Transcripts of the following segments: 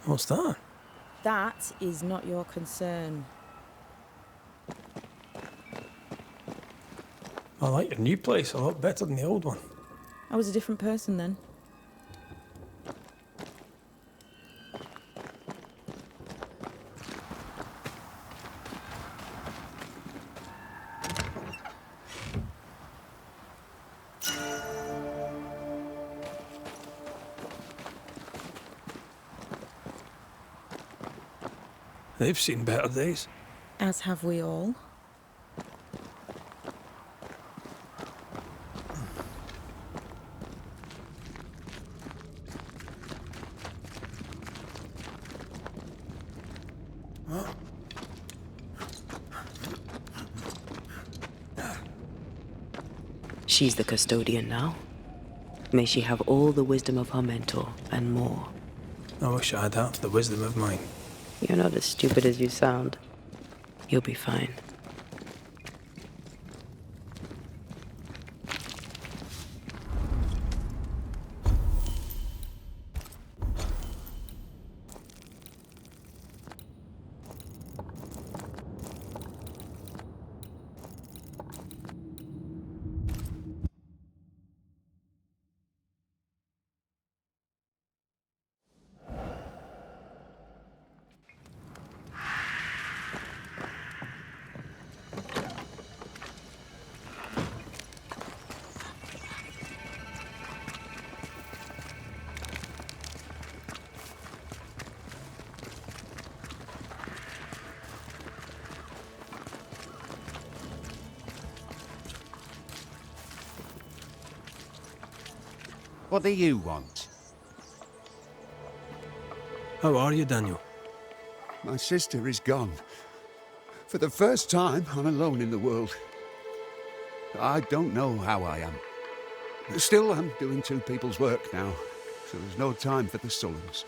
What's that? That is not your concern. I like your new place a lot better than the old one. I was a different person then. They've seen better days. As have we all. She's the custodian now. May she have all the wisdom of her mentor and more. I wish I had half the wisdom of mine. You're not as stupid as you sound. You'll be fine. What do you want? How are you, Daniel? My sister is gone. For the first time, I'm alone in the world. I don't know how I am. Still, I'm doing two people's work now, so there's no time for the sulens.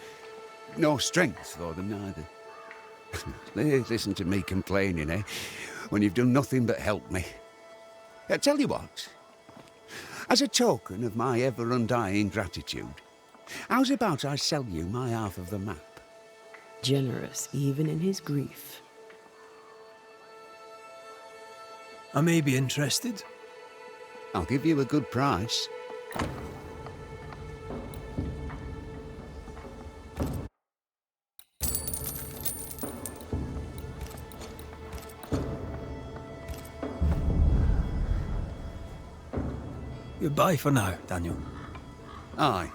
No strength for them neither. Listen to me complaining, eh? When you've done nothing but help me. I tell you what. As a token of my ever-undying gratitude, how's about I sell you my half of the map? Generous even in his grief. I may be interested. I'll give you a good price. Goodbye for now, Daniel. Aye.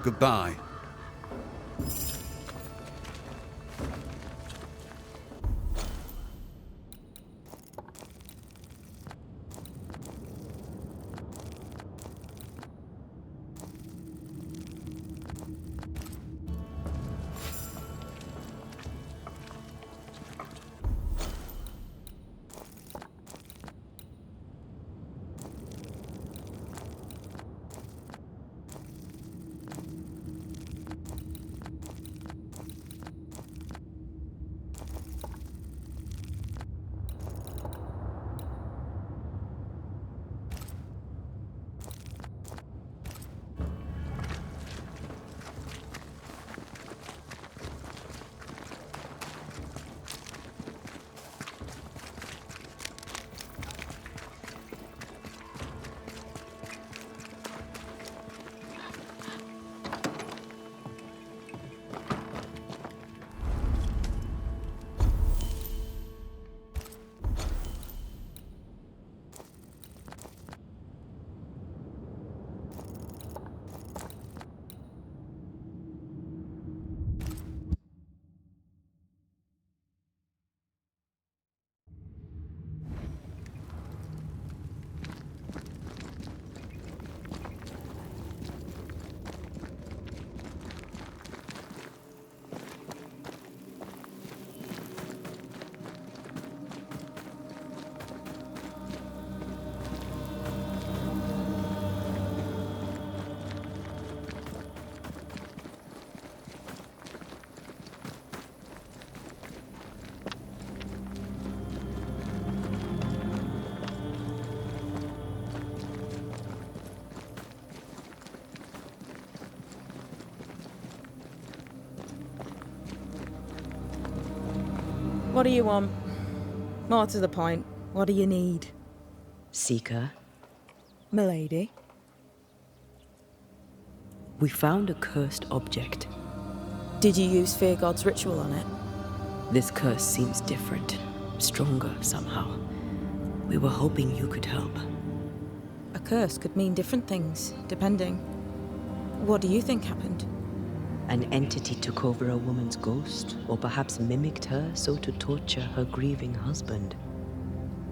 Goodbye. What do you want? More to the point, what do you need? Seeker, Milady? we found a cursed object. Did you use Fear God's ritual on it? This curse seems different, stronger somehow. We were hoping you could help. A curse could mean different things, depending. What do you think happened? An entity took over a woman's ghost, or perhaps mimicked her so to torture her grieving husband.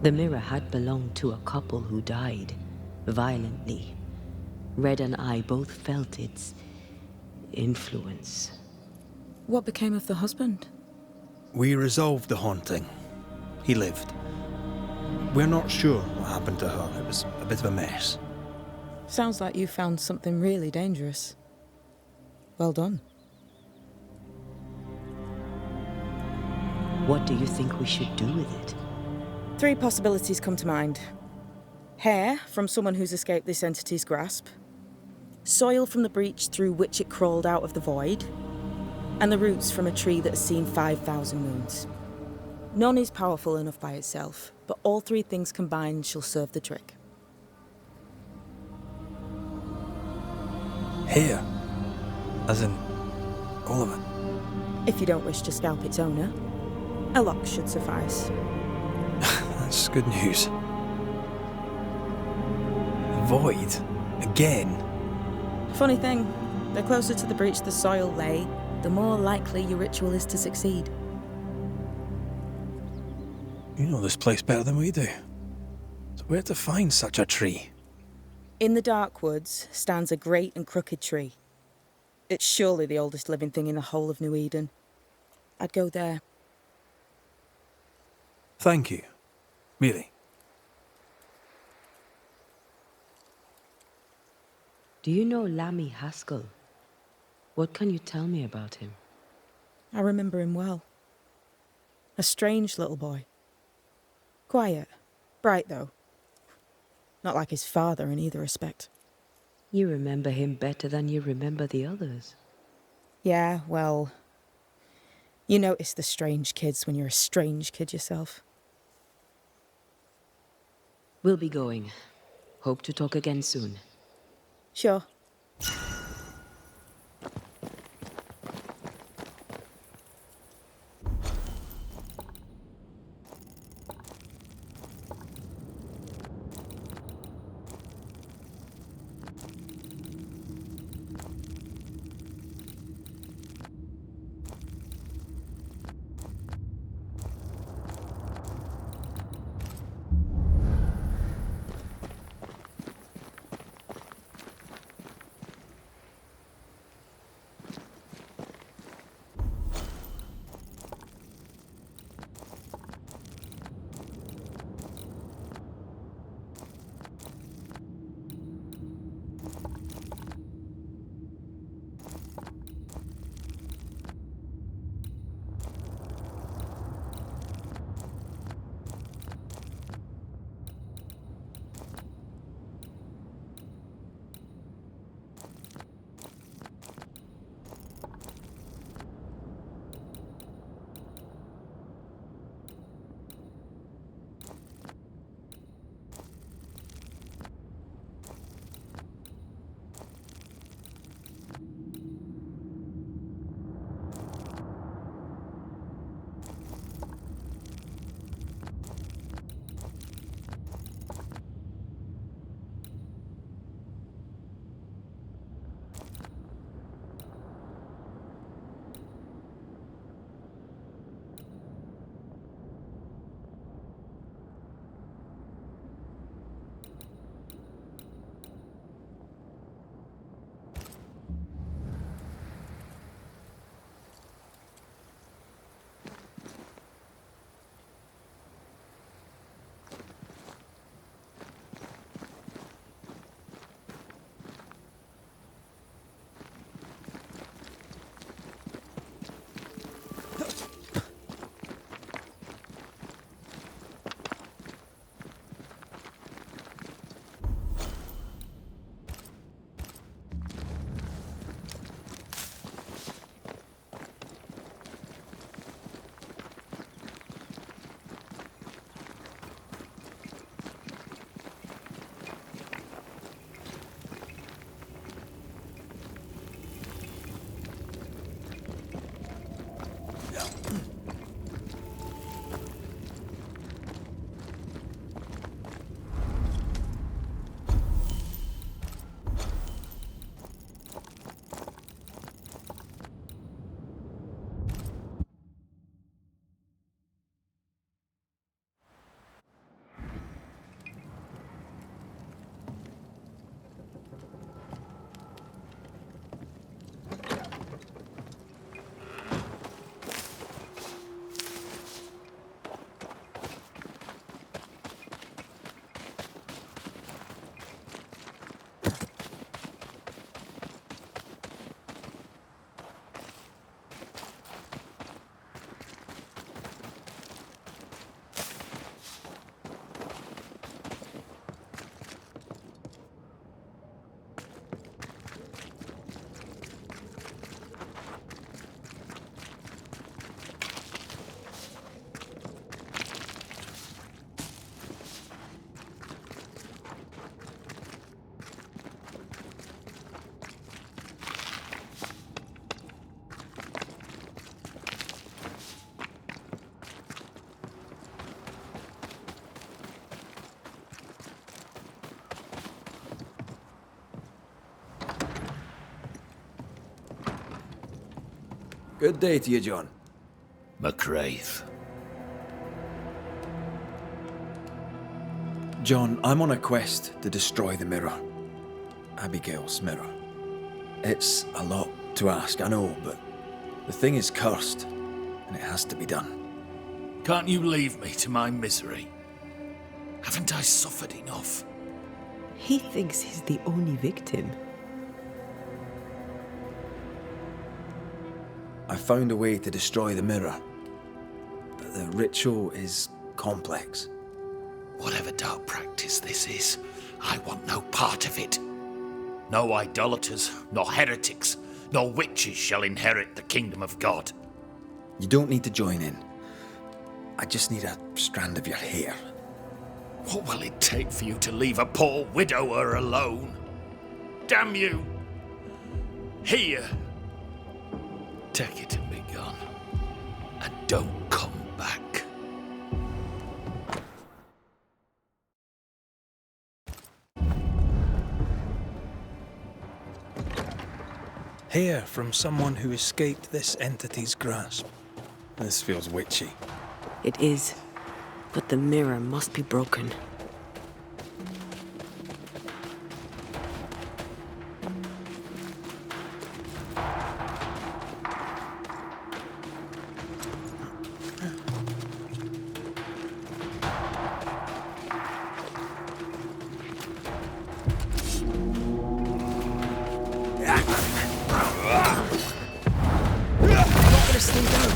The mirror had belonged to a couple who died, violently. Red and I both felt its influence. What became of the husband? We resolved the haunting. He lived. We're not sure what happened to her. It was a bit of a mess. Sounds like you found something really dangerous. Well done. What do you think we should do with it? 3 possibilities come to mind. Hair from someone who's escaped this entity's grasp. Soil from the breach through which it crawled out of the void. And the roots from a tree that has seen 5,000 moons. None is powerful enough by itself, but all 3 things combined shall serve the trick. Here. As in, all of it. If you don't wish to scalp its owner, a lock should suffice. That's good news. Void? Again? Funny thing, the closer to the breach the soil lay, the more likely your ritual is to succeed. You know this place better than we do. So where to find such a tree? In the dark woods stands a great and crooked tree. It's surely the oldest living thing in the whole of New Eden. I'd go there. Thank you. Really. Do you know Lammy Haskell? What can you tell me about him? I remember him well. A strange little boy. Quiet. Bright, though. Not like his father in either respect. You remember him better than you remember the others. Yeah, well... You notice the strange kids when you're a strange kid yourself. We'll be going. Hope to talk again soon. Sure. now. Good day to you, John. McCraith. John, I'm on a quest to destroy the mirror. Abigail's mirror. It's a lot to ask, I know, but the thing is cursed, and it has to be done. Can't you leave me to my misery? Haven't I suffered enough? He thinks he's the only victim. I found a way to destroy the mirror, but the ritual is complex. Whatever dark practice this is, I want no part of it. No idolaters, nor heretics, nor witches shall inherit the kingdom of God. You don't need to join in. I just need a strand of your hair. What will it take for you to leave a poor widower alone? Damn you! Here! Take it and be gone. And don't come back. Hair from someone who escaped this entity's grasp. This feels witchy. It is, but the mirror must be broken. Not gonna stay down.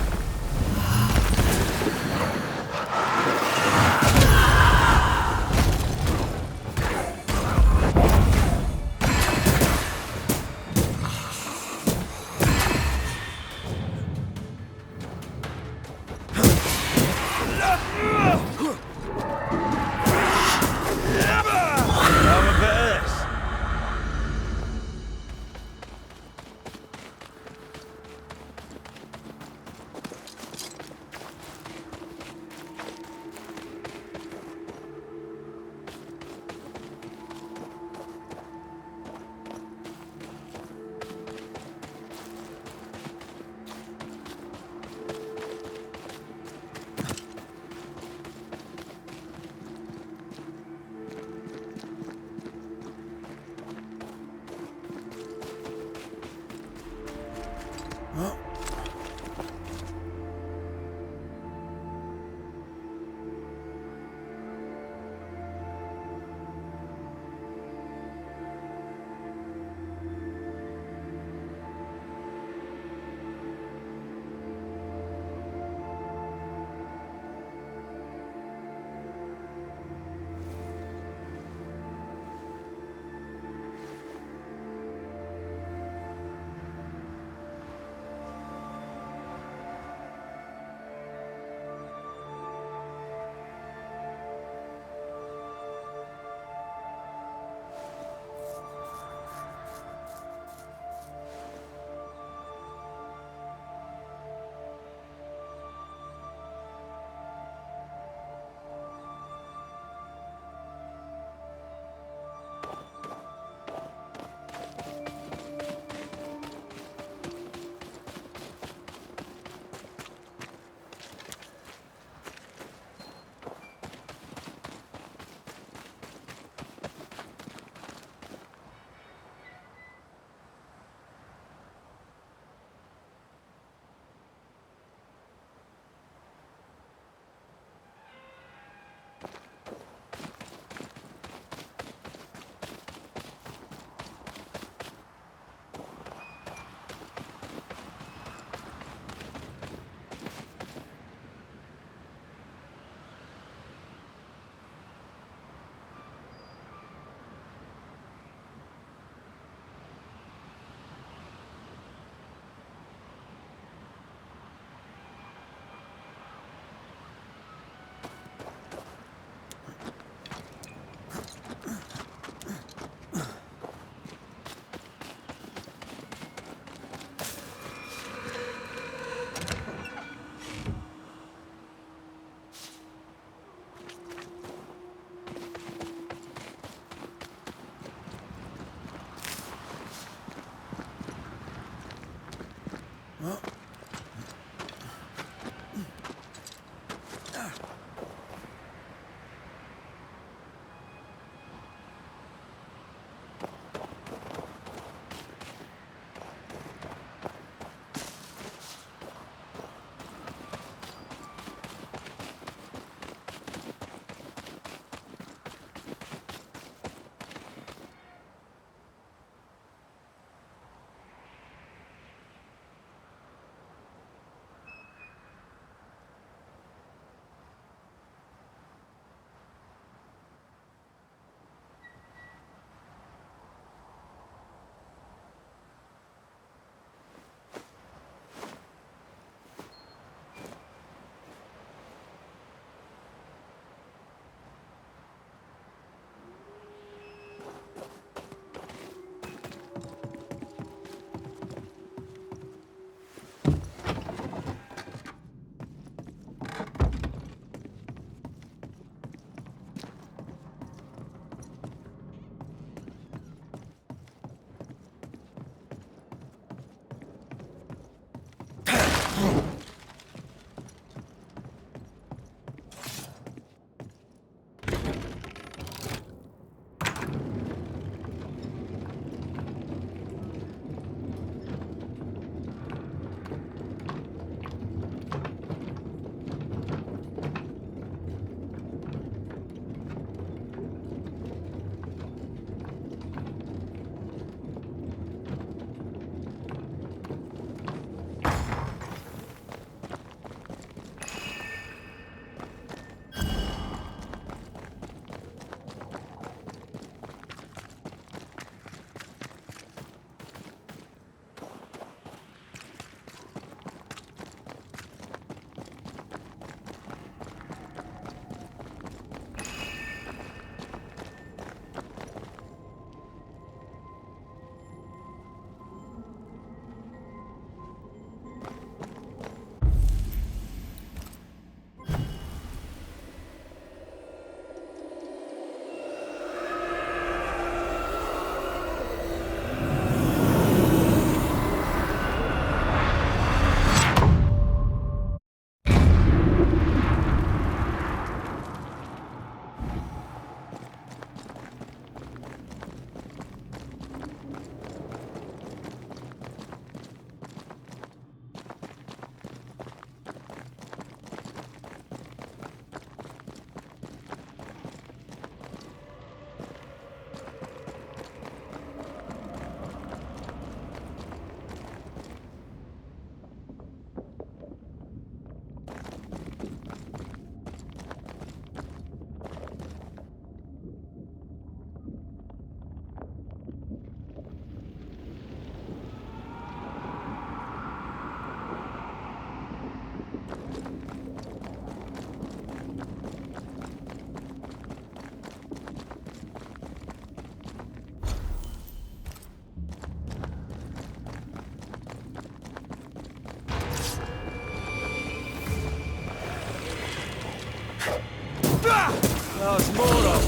Oh, it's more of them.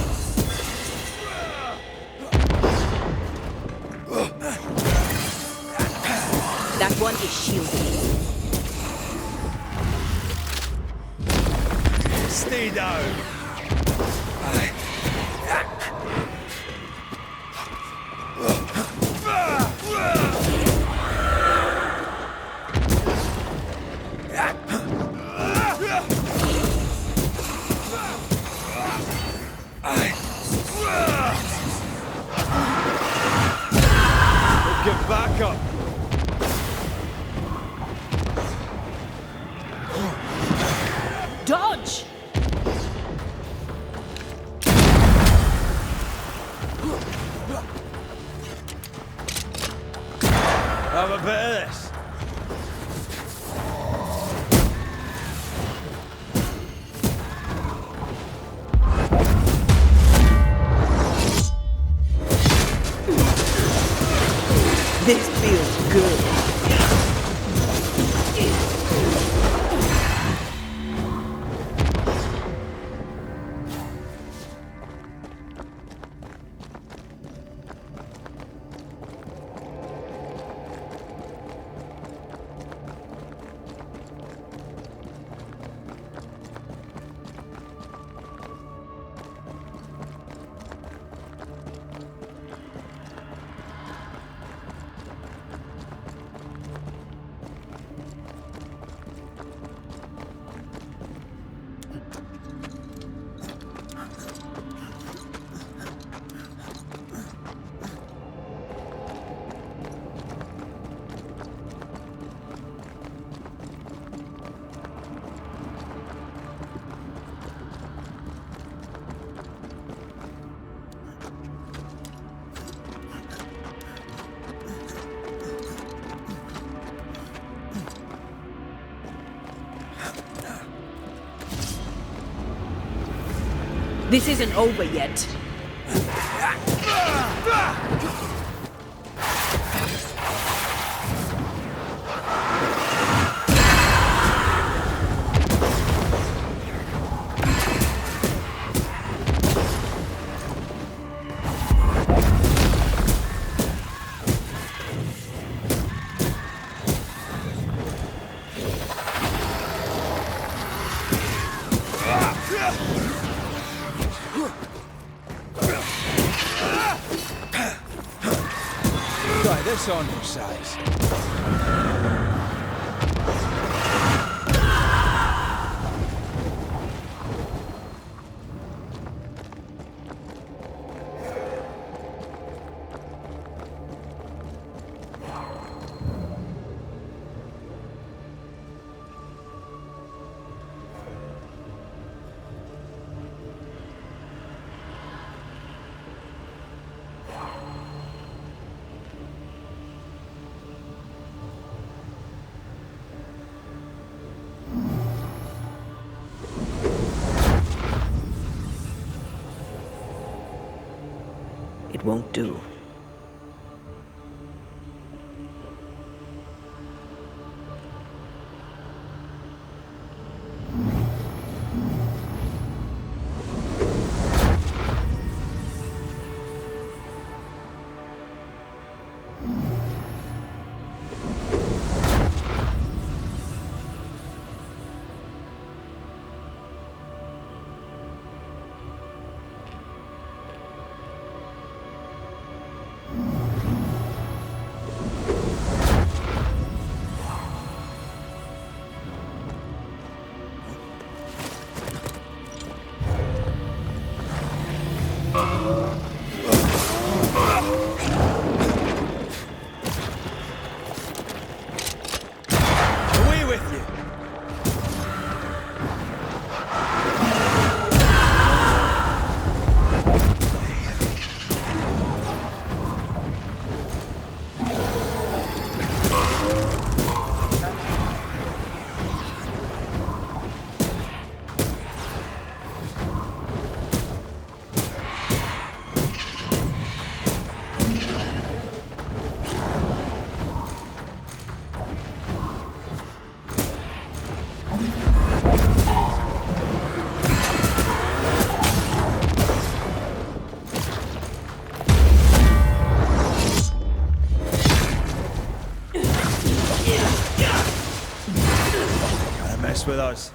That one is shielded. Stay down. Get back up. Dodge! This isn't over yet. Try this on your size. It won't do. Away with you! Gotta mess with us.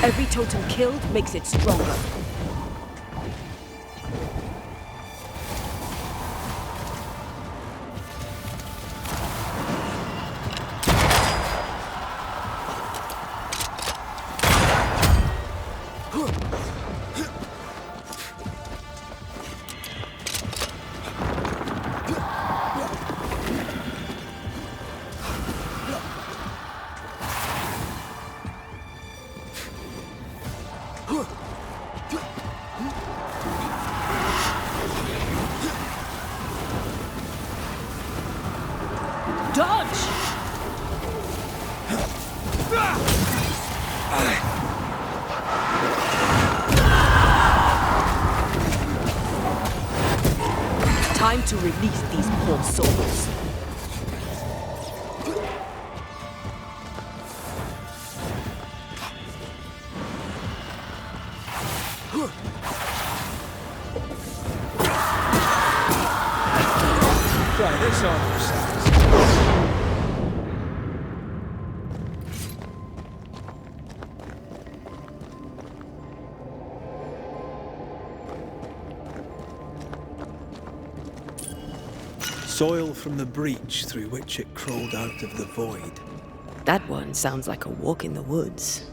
Every totem killed makes it stronger. Dodge! Time to release these poor souls. soil from the breach through which it crawled out of the void. That one sounds like a walk in the woods.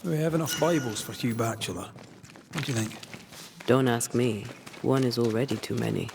Do we have enough Bibles for Hugh Bachelor? What do you think? Don't ask me. One is already too many.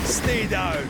Stay down!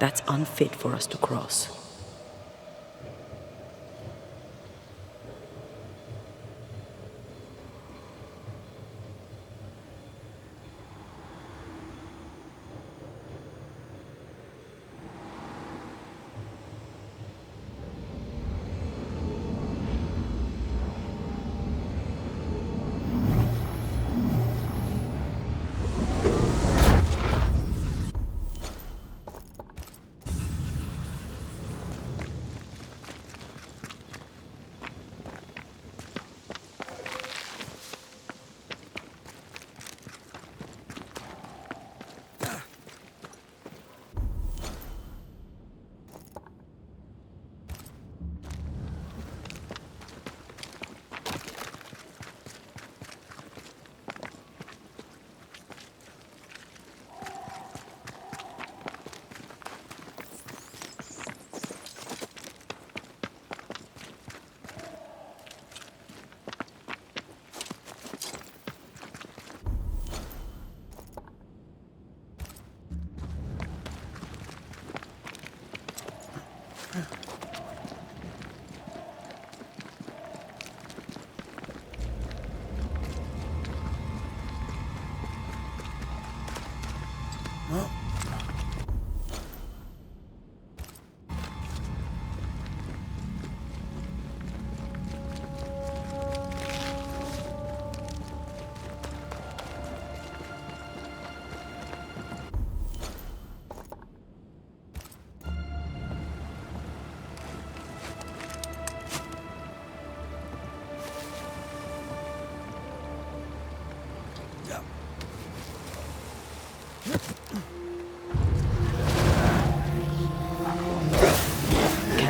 That's unfit for us to cross.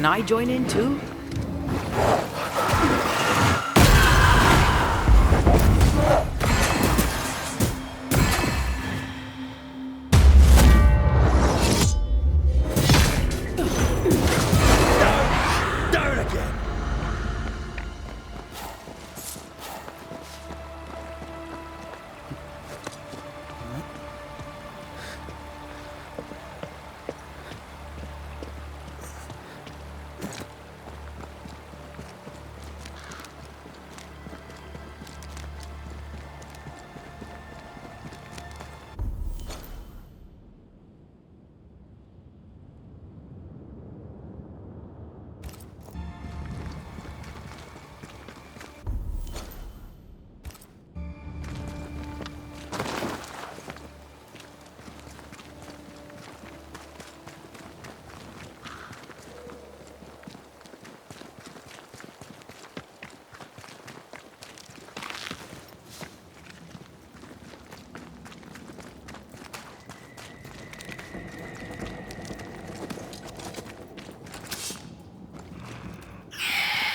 Can I join in too? Down again!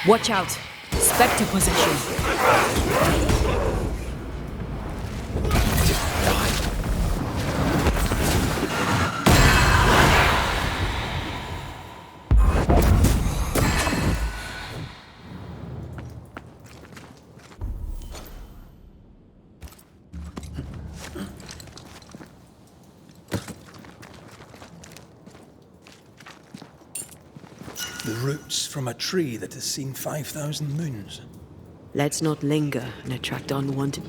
Watch out! Spectre possession! The roots from a tree that has seen 5,000 moons. Let's not linger and attract unwanted...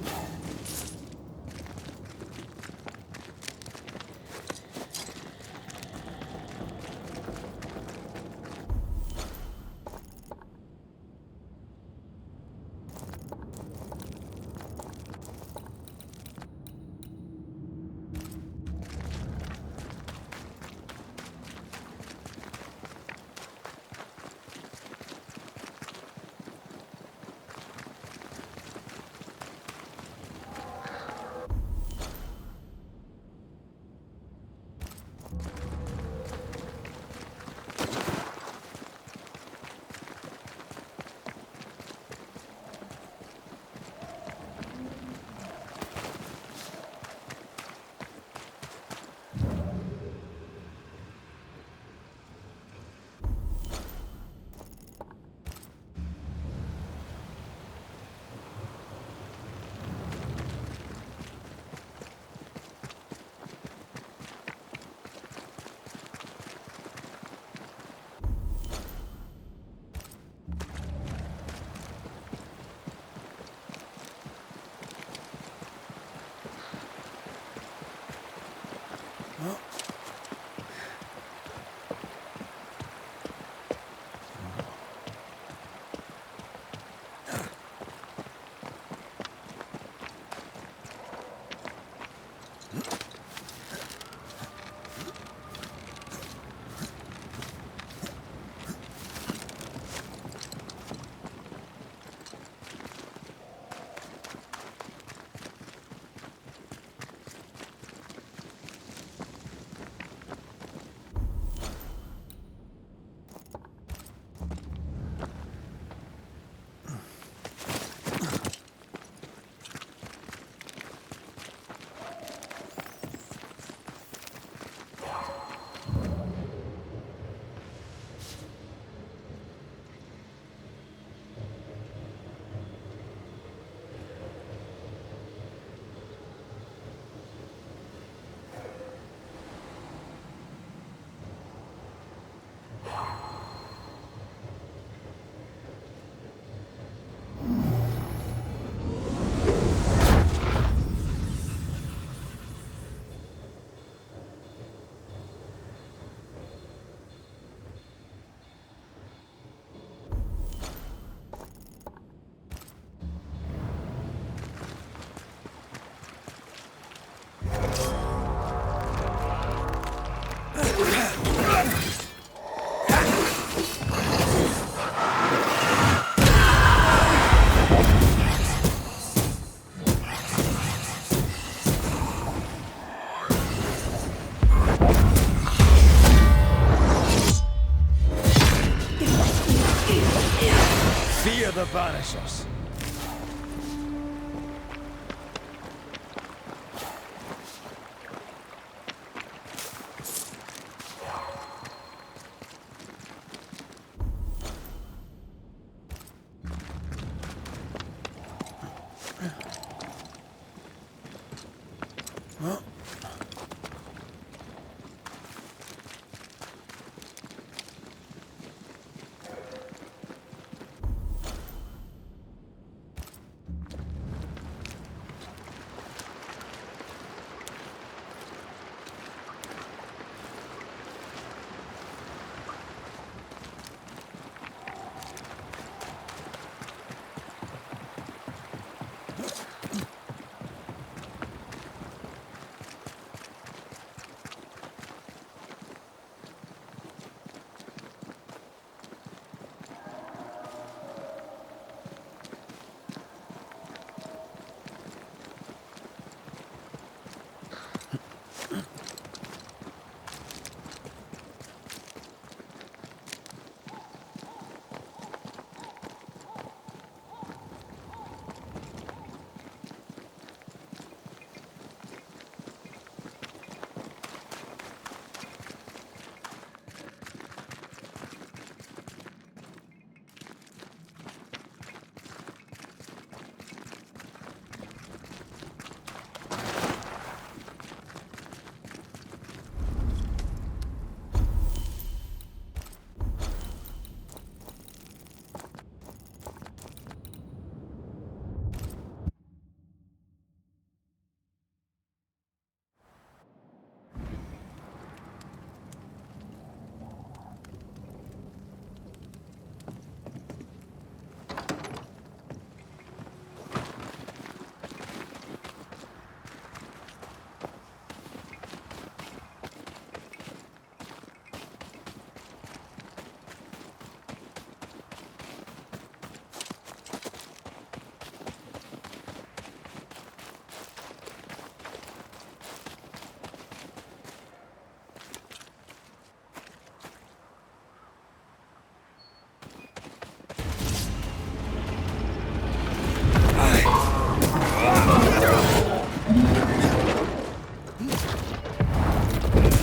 us.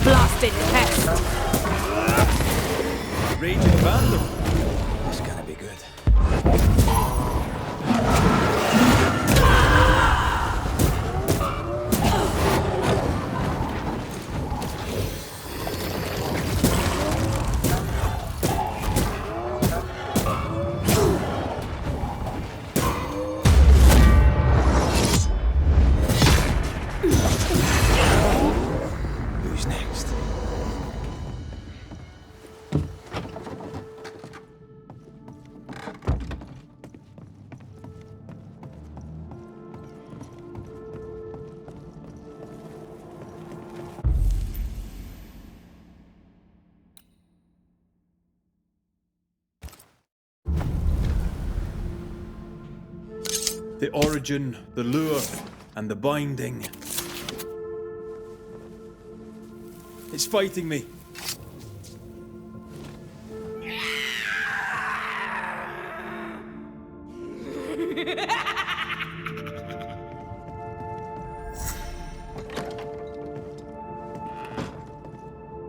Blasted pest! Raging Vandal. This gonna be good. Who's next? The origin, the lure, and the binding. It's fighting me.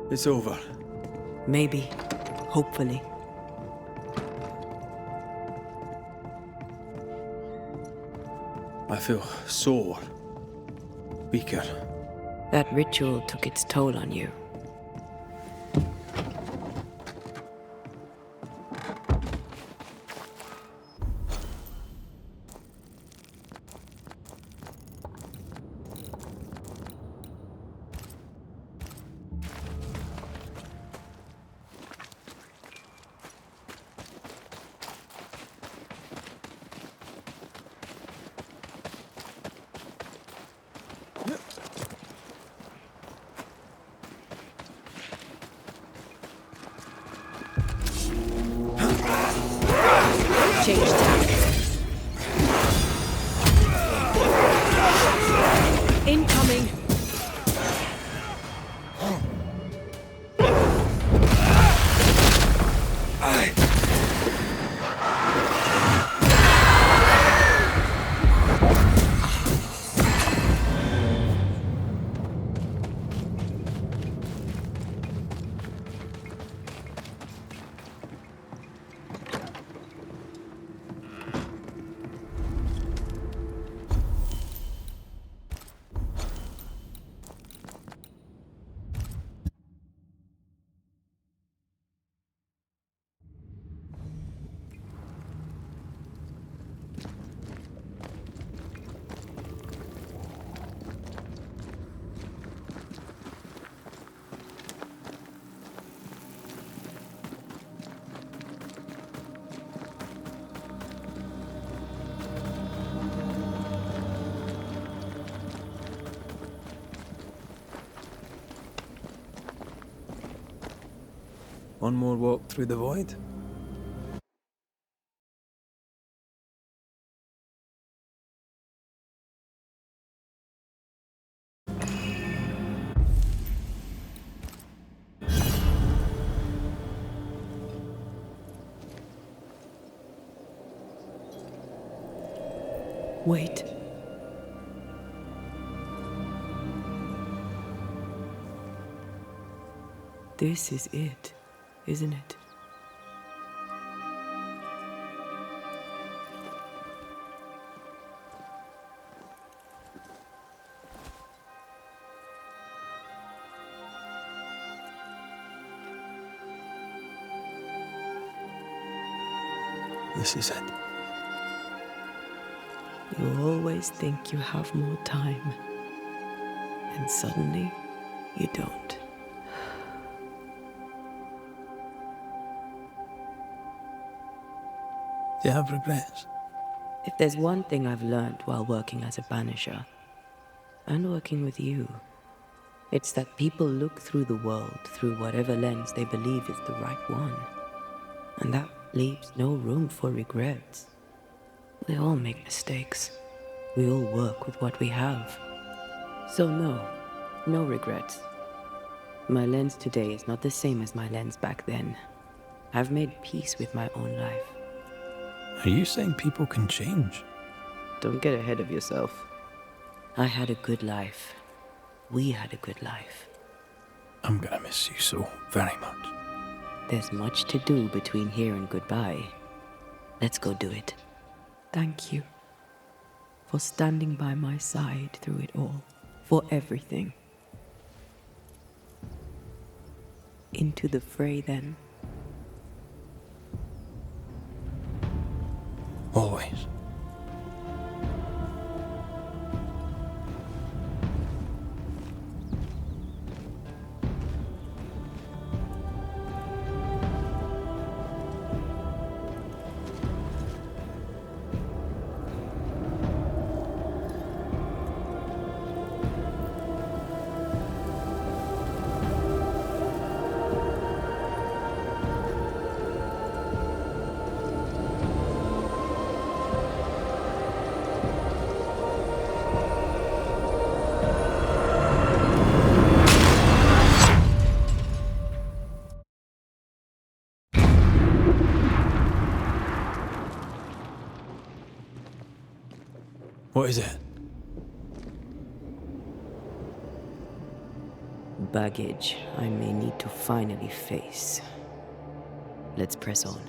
It's over. Maybe. Hopefully. I feel sore. Weaker. That ritual took its toll on you. One more walk through the void? Wait. This is it, isn't it? This is it. You always think you have more time, and suddenly you don't. Do you have regrets? If there's one thing I've learned while working as a Banisher, and working with you, it's that people look through the world through whatever lens they believe is the right one. And that leaves no room for regrets. We all make mistakes. We all work with what we have. So no regrets. My lens today is not the same as my lens back then. I've made peace with my own life. Are you saying people can change? Don't get ahead of yourself. I had a good life. We had a good life. I'm gonna miss you so very much. There's much to do between here and goodbye. Let's go do it. Thank you for standing by my side through it all, for everything. Into the fray, then. Always. What is it? Baggage I may need to finally face. Let's press on.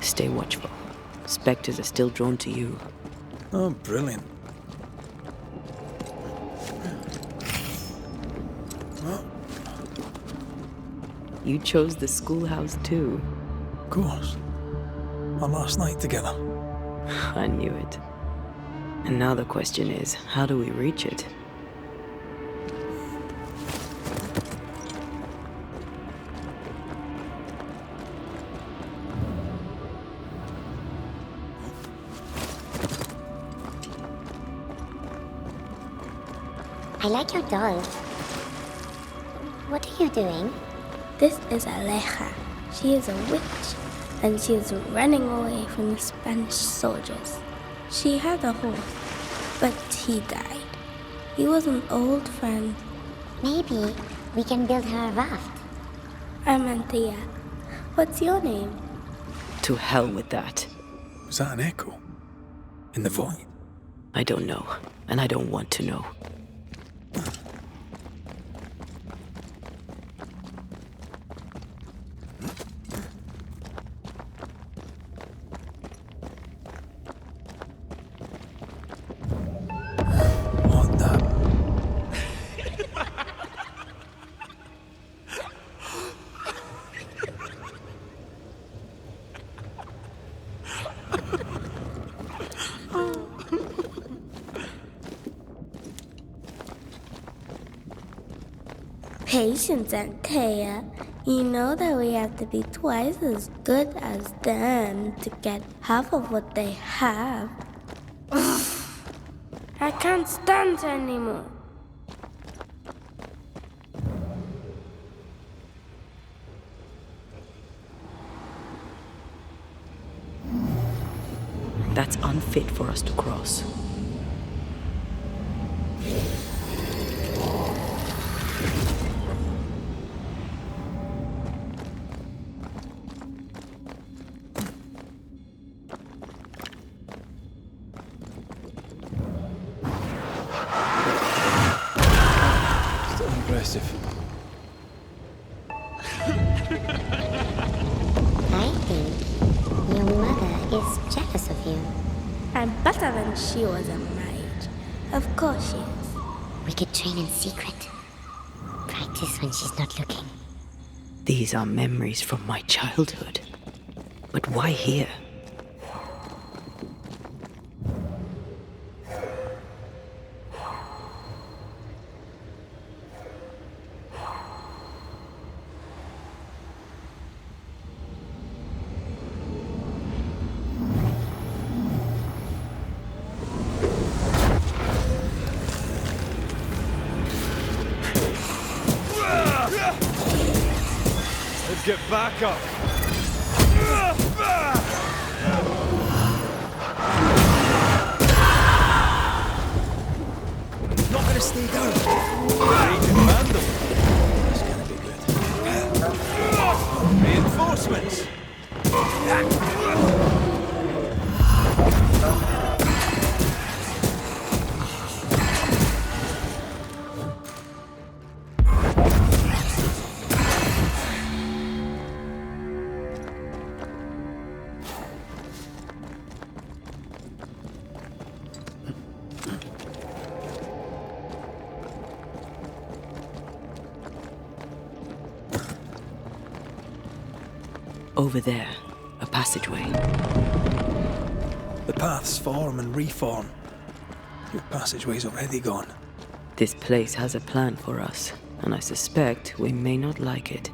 Stay watchful. Spectres are still drawn to you. Oh, brilliant. You chose the schoolhouse too. Of course. Our last night together. I knew it. And now the question is, how do we reach it? I like your doll. What are you doing? This is Aleja. She is a witch, and she is running away from the Spanish soldiers. She had a horse, but he died. He was an old friend. Maybe we can build her a raft. I'm Anthea. What's your name? To hell with that. Was that an echo? In the void? I don't know, and I don't want to know. What the? patience, Antea. You know that we have to be twice as good as them to get half of what they have. I can't stand anymore. That's unfit for us to cross. Still impressive. I think your mother is jealous of you. I'm better than she was a mage. Of course she is. We could train in secret. Practice when she's not looking. These are memories from my childhood. But why here? Let's get back up. Not gonna stay down. Ready to handle. That's gonna be good. Reinforcements. Over there, a passageway. The paths form and reform. Your passageway's already gone. This place has a plan for us, and I suspect we may not like it.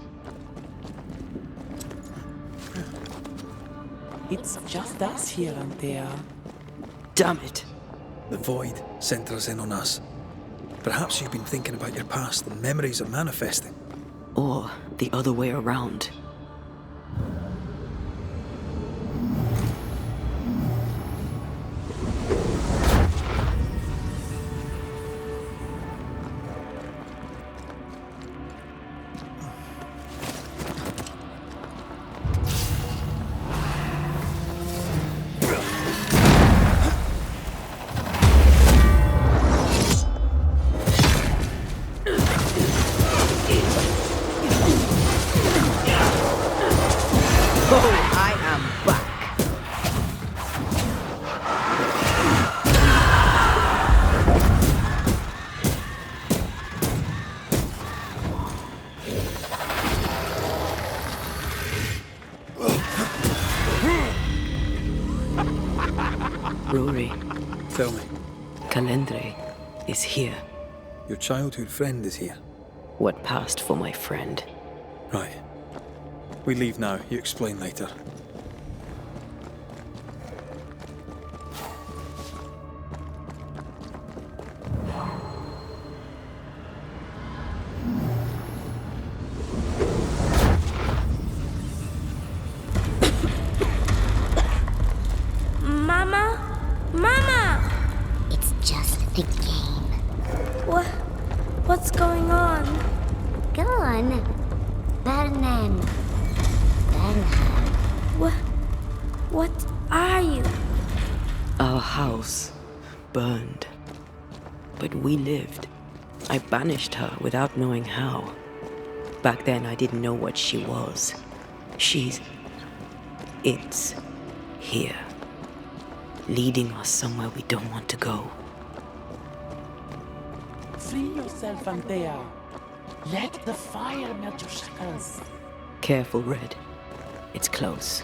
It's just us here and there. Damn it! The void centers in on us. Perhaps you've been thinking about your past and memories are manifesting. Or the other way around. Rory, Tell me, Calendre is here. your childhood friend is here. What passed for my friend? Right. We leave now. You explain later. Mama? Mama! It's just the game. What's going on? Go on. Bernen. Bernhard. What are you? Our house burned. But we lived. I banished her without knowing how. Back then, I didn't know what she was. It's here. Leading us somewhere we don't want to go. Free yourself, Antea. Let the fire melt your shackles. Careful, Red. It's close.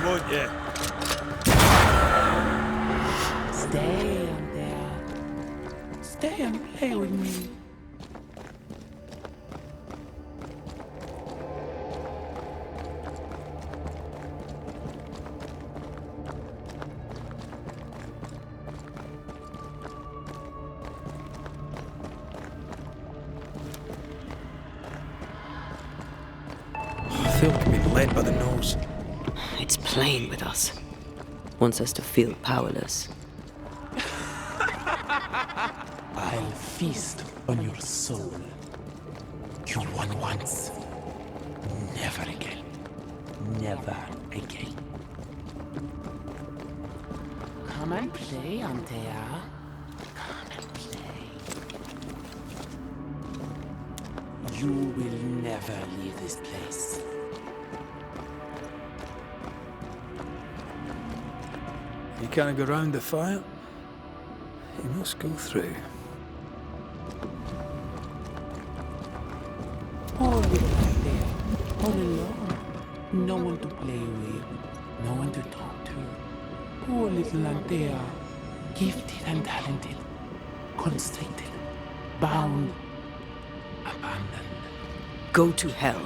won't you? Stay on there. Stay and play with me. I feel like I'm being led by the nose. It's playing with us. Wants us to feel powerless. I'll feast on your soul. You won once. Never again. Never again. Come and play, Antea. Come and play. You will never leave this place. You can't go round the fire. You must go through. Poor little Antea. All alone. No one to play with. No one to talk to. Poor little Antea. Gifted and talented. Constricted. Bound. Abandoned. Go to hell.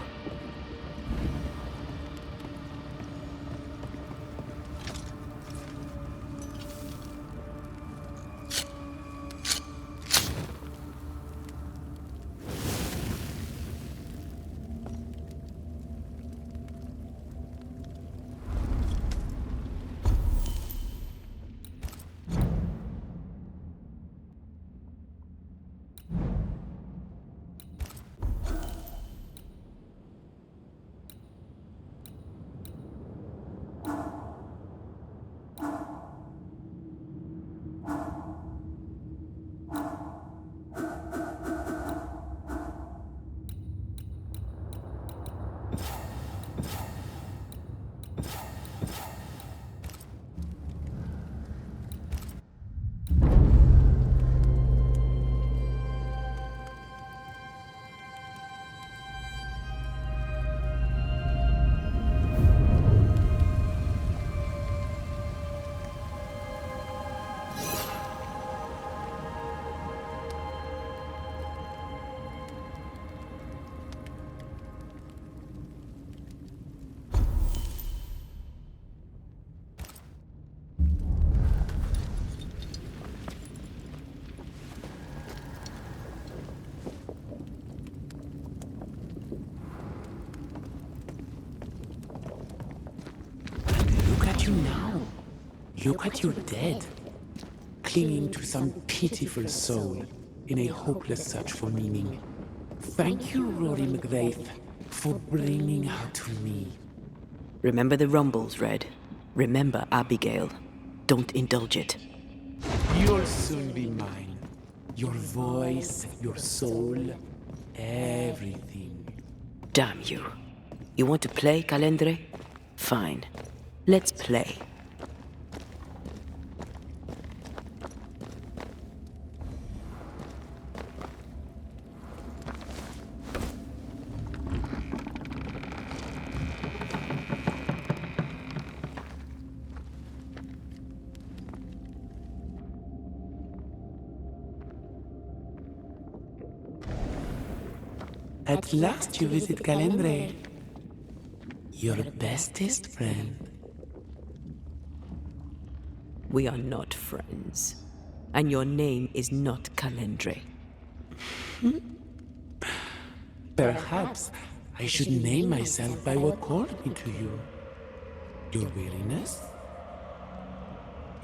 Now, look at you dead, clinging to some pitiful soul in a hopeless search for meaning. Thank you, Rory McGrath, for bringing her to me. Remember the rumbles, Red. Remember Abigail. Don't indulge it. You'll soon be mine. Your voice, your soul, everything. Damn you. You want to play, Calendre? Fine. Let's play. At last you visit Calendre. Your bestest friend. We are not friends. And your name is not Calendre. Perhaps I should name myself by what called me to you. Your weariness?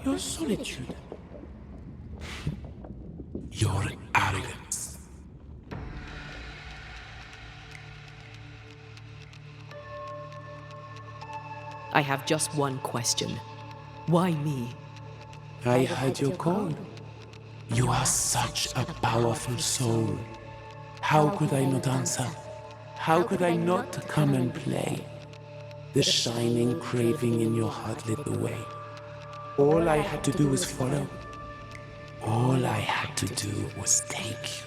Your solitude? Your arrogance? I have just one question. Why me? I heard your call. You are such a powerful soul. How could I not answer? How could I not come and play? The shining craving in your heart lit the way. All I had to do was follow. All I had to do was take.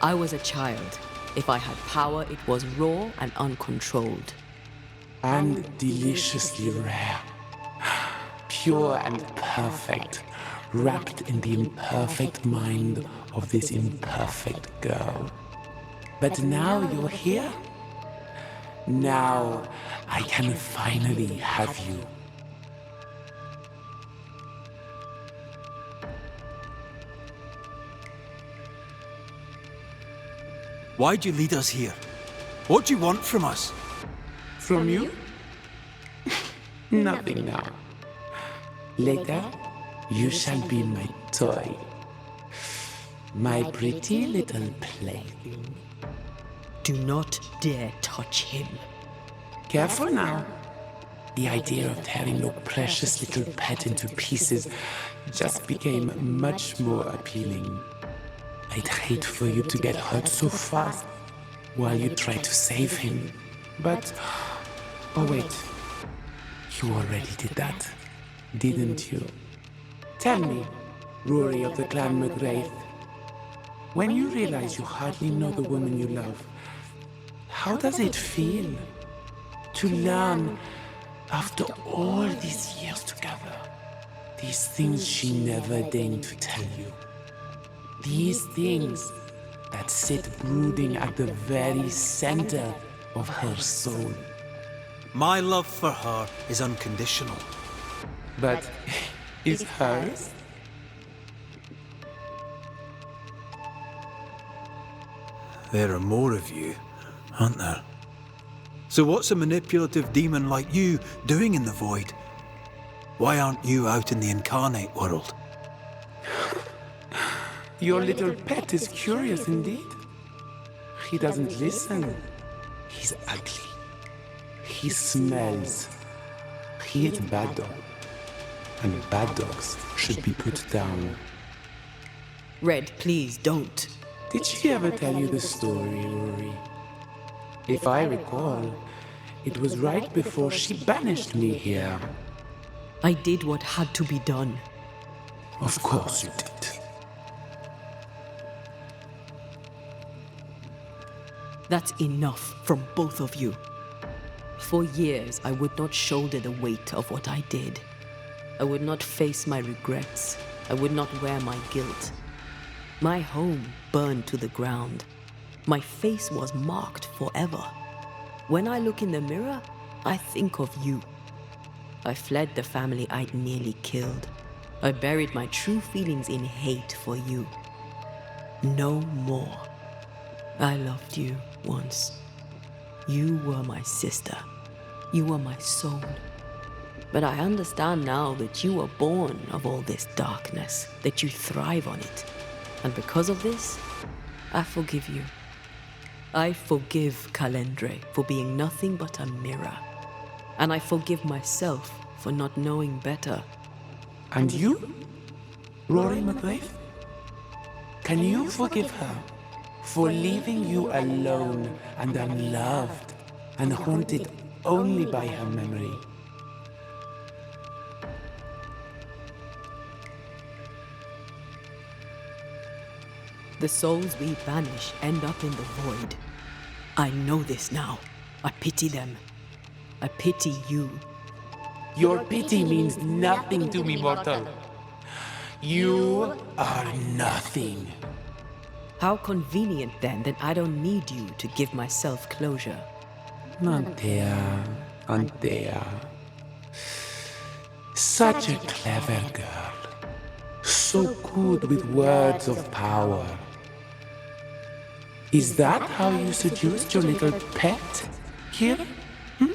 I was a child. If I had power, it was raw and uncontrolled. and deliciously rare. Pure and perfect, wrapped in the imperfect mind of this imperfect girl. But now you're here. Now I can finally have you. Why'd you lead us here? What do you want from us? From you? Nothing now. Later, you shall be my toy. My pretty little plaything. Do not dare touch him. Careful now. The idea of tearing your precious little pet into pieces just became much more appealing. I'd hate for you to get hurt so fast while you try to save him. But, oh wait, you already did that, didn't you? Tell me, Rory of the Clan McGrath, when you realize you hardly know the woman you love, how does it feel to learn, after all these years together, these things she never deigned to tell you? These things that sit brooding at the very center of her soul. My love for her is unconditional. But is hers? There are more of you, aren't there? So what's a manipulative demon like you doing in the void? Why aren't you out in the incarnate world? Your little pet is curious indeed. He doesn't listen. He's ugly. He smells. He is bad dog. And bad dogs should be put down. Red, please don't. Did she ever tell you the story, Rory? If I recall, it was right before she banished me here. I did what had to be done. Of course you did. That's enough from both of you. For years, I would not shoulder the weight of what I did. I would not face my regrets. I would not wear my guilt. My home burned to the ground. My face was marked forever. When I look in the mirror, I think of you. I fled the family I'd nearly killed. I buried my true feelings in hate for you. No more. I loved you once. You were my sister. You were my soul. But I understand now that you were born of all this darkness, that you thrive on it. And because of this, I forgive you. I forgive Calendre for being nothing but a mirror. And I forgive myself for not knowing better. And you? Rory McGrath? Can you forgive her for leaving you alone and unloved and haunted only by her memory? The souls we banish end up in the void. I know this now. I pity them. I pity you. Your pity means nothing to me, mortal. You are nothing. How convenient then that I don't need you to give myself closure. Antea, Antea. Such a clever girl. So good with words of power. Is that how you seduced your little pet here? My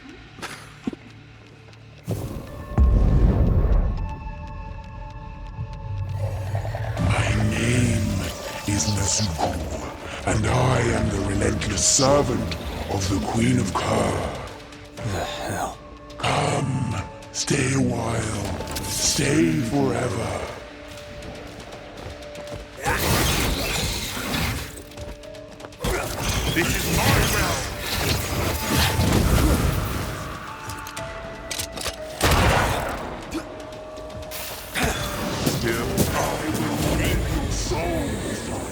name is Nezuko, and I am the relentless servant of the Queen of Kerr. The hell? Come, stay a while, stay forever. This is my realm! Still, I will reap your soul this time.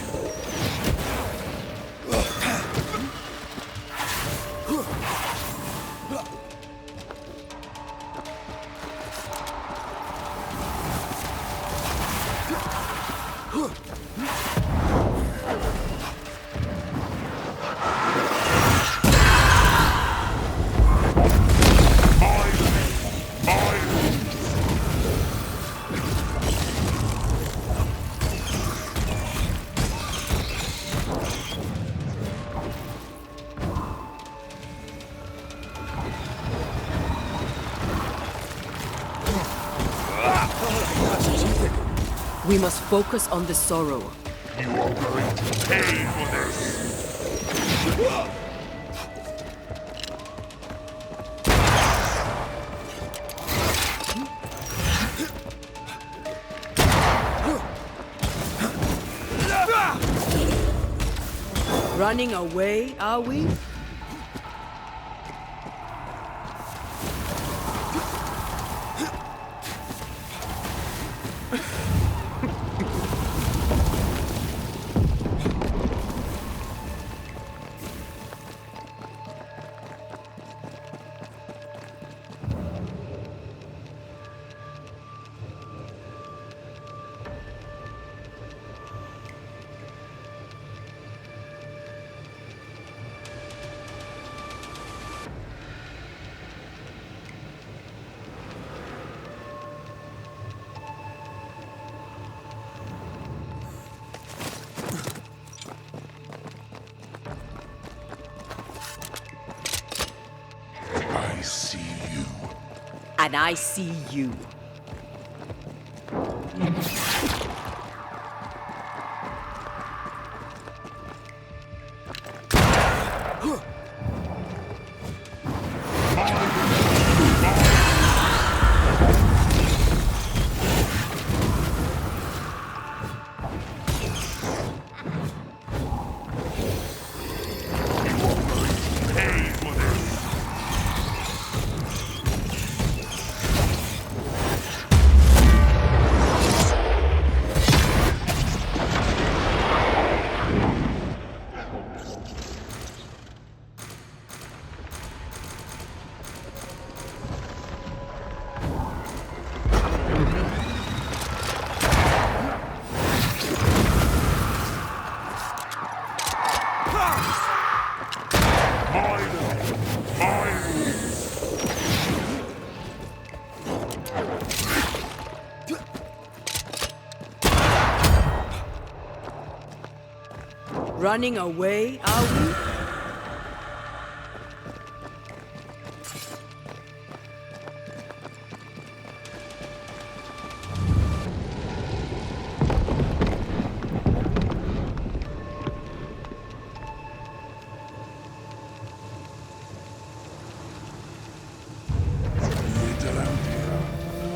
We must focus on the sorrow. You are going to pay for this! Running away, are we? I see you. And I see you. Running away, are we?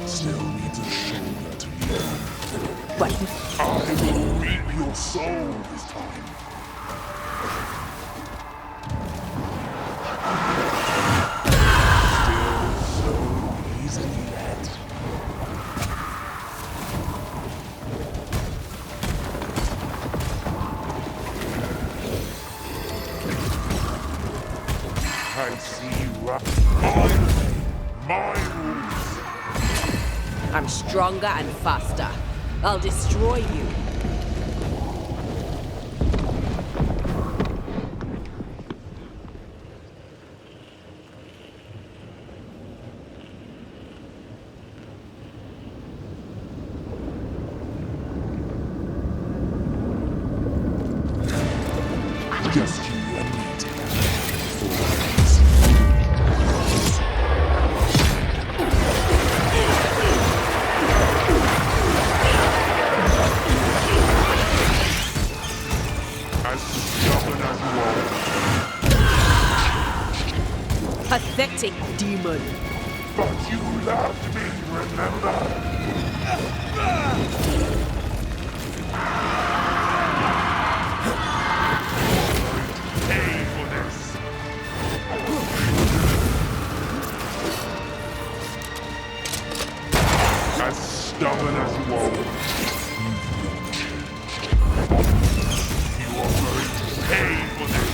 Still needs a shoulder to lean on. What? I will reap your soul this time. Still so easily led. I see you up. My rules. I'm stronger and faster. I'll destroy you. Just you and me together. As stubborn as you are. Pathetic demon. But you loved me, remember? Pay for this. As stubborn as you are, you are going to pay for this.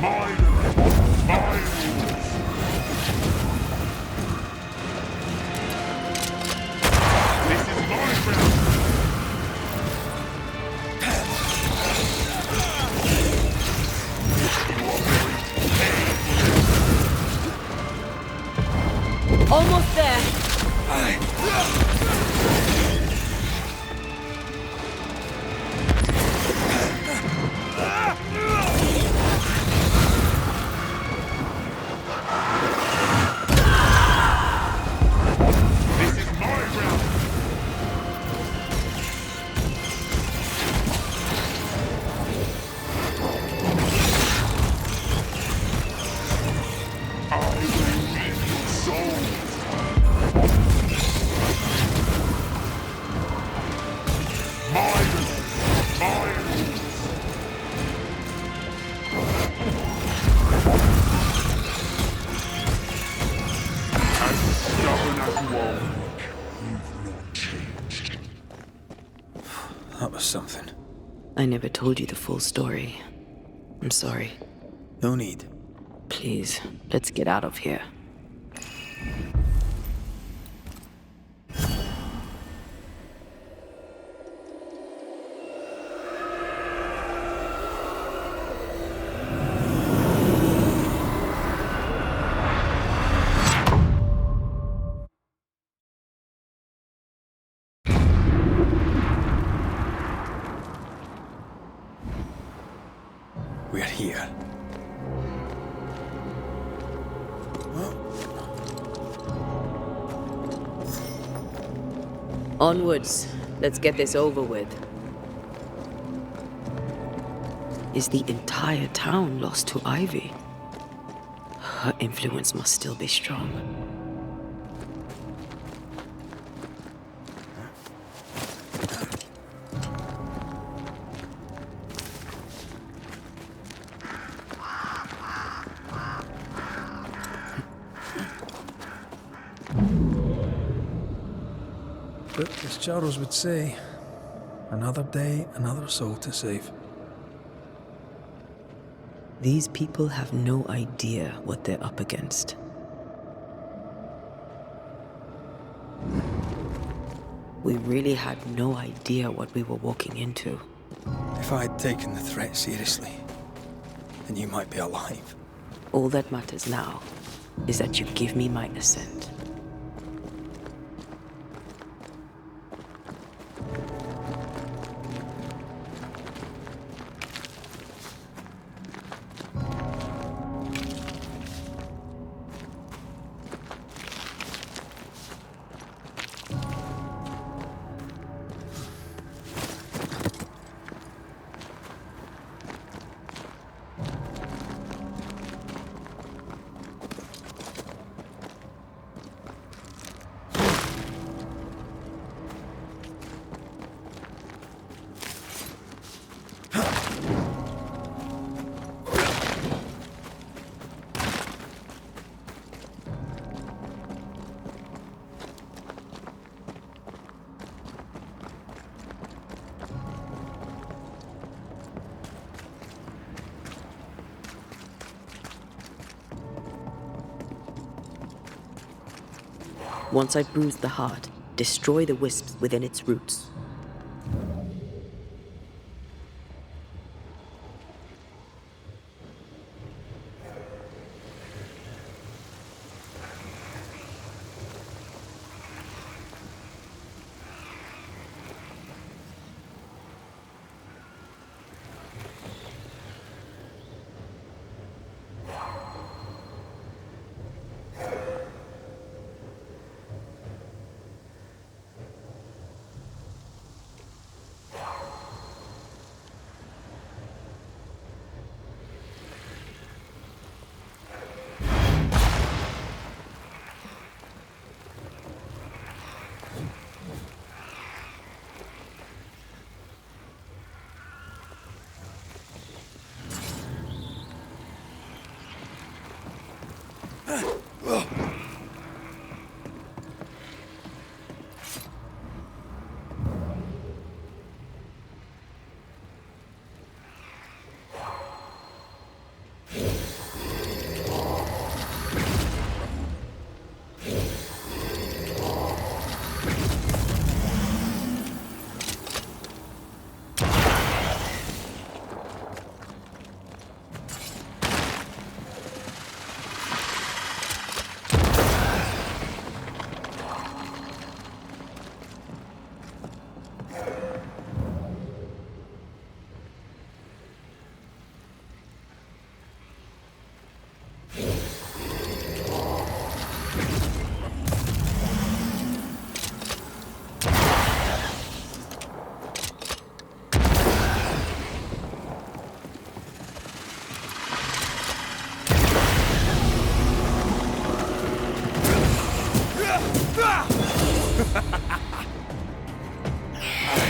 My rules. That was something. I never told you the full story. I'm sorry. No need. Please, let's get out of here. We're here. Onwards. Let's get this over with. Is the entire town lost to Ivy? Her influence must still be strong. But as Charles would say, another day, another soul to save. These people have no idea what they're up against. We really had no idea what we were walking into. If I'd taken the threat seriously, then you might be alive. All that matters now is that you give me my assent. Once I bruise the heart, destroy the wisps within its roots.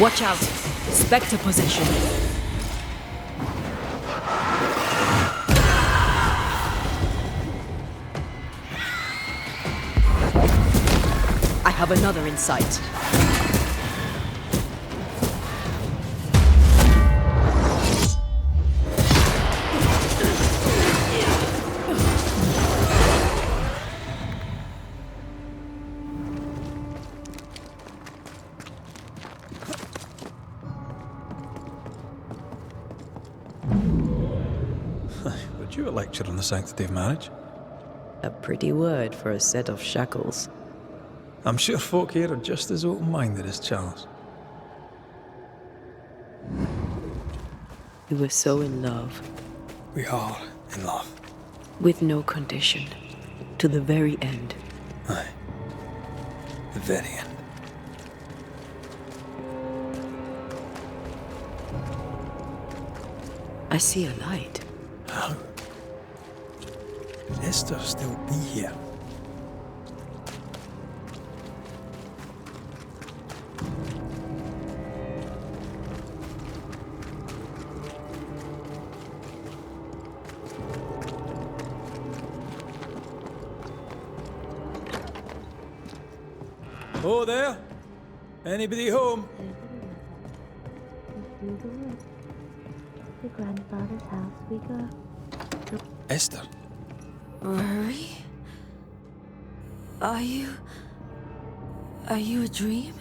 Watch out! Spectre possession. I have another in sight. Did you a lecture on the sanctity of marriage? A pretty word for a set of shackles. I'm sure folk here are just as open-minded as Charles. We were so in love. We are in love. With no condition. To the very end. Aye. The very end. I see a light. How? Could Esther still be here? Oh, there? Anybody home? To grandfather's house we go. Esther? Rory? Are you a dream?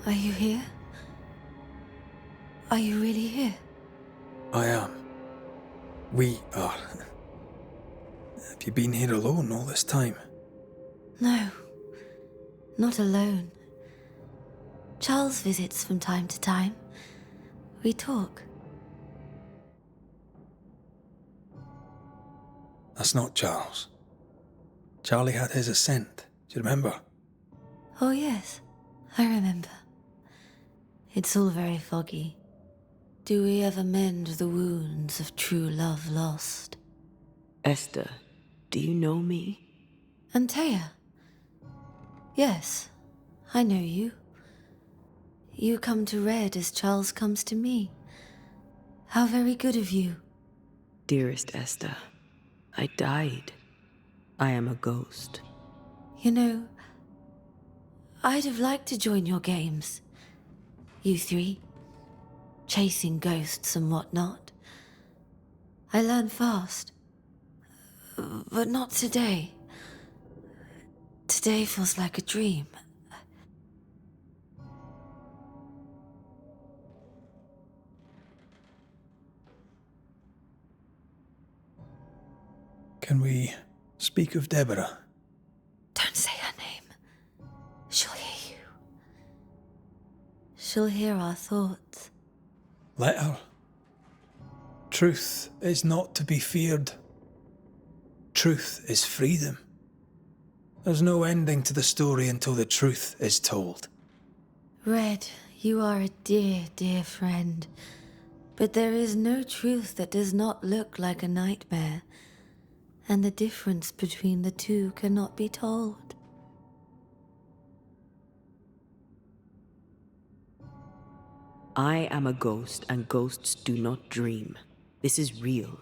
Are you here? Are you really here? I am. We are. Have you been here alone all this time? No, not alone. Charles visits from time to time. We talk. That's not Charles. Charlie had his ascent. Do you remember? Oh yes, I remember. It's all very foggy. Do we ever mend the wounds of true love lost? Esther, do you know me? Antea? Yes, I know you. You come to Red as Charles comes to me. How very good of you. Dearest Esther, I died. I am a ghost. You know, I'd have liked to join your games. You three, chasing ghosts and whatnot. I learn fast. But not today. Today feels like a dream. Can we speak of Deborah? Don't say her name. She'll hear you. She'll hear our thoughts. Let her. Truth is not to be feared. Truth is freedom. There's no ending to the story until the truth is told. Red, you are a dear, dear friend. But there is no truth that does not look like a nightmare. And the difference between the two cannot be told. I am a ghost, and ghosts do not dream. This is real.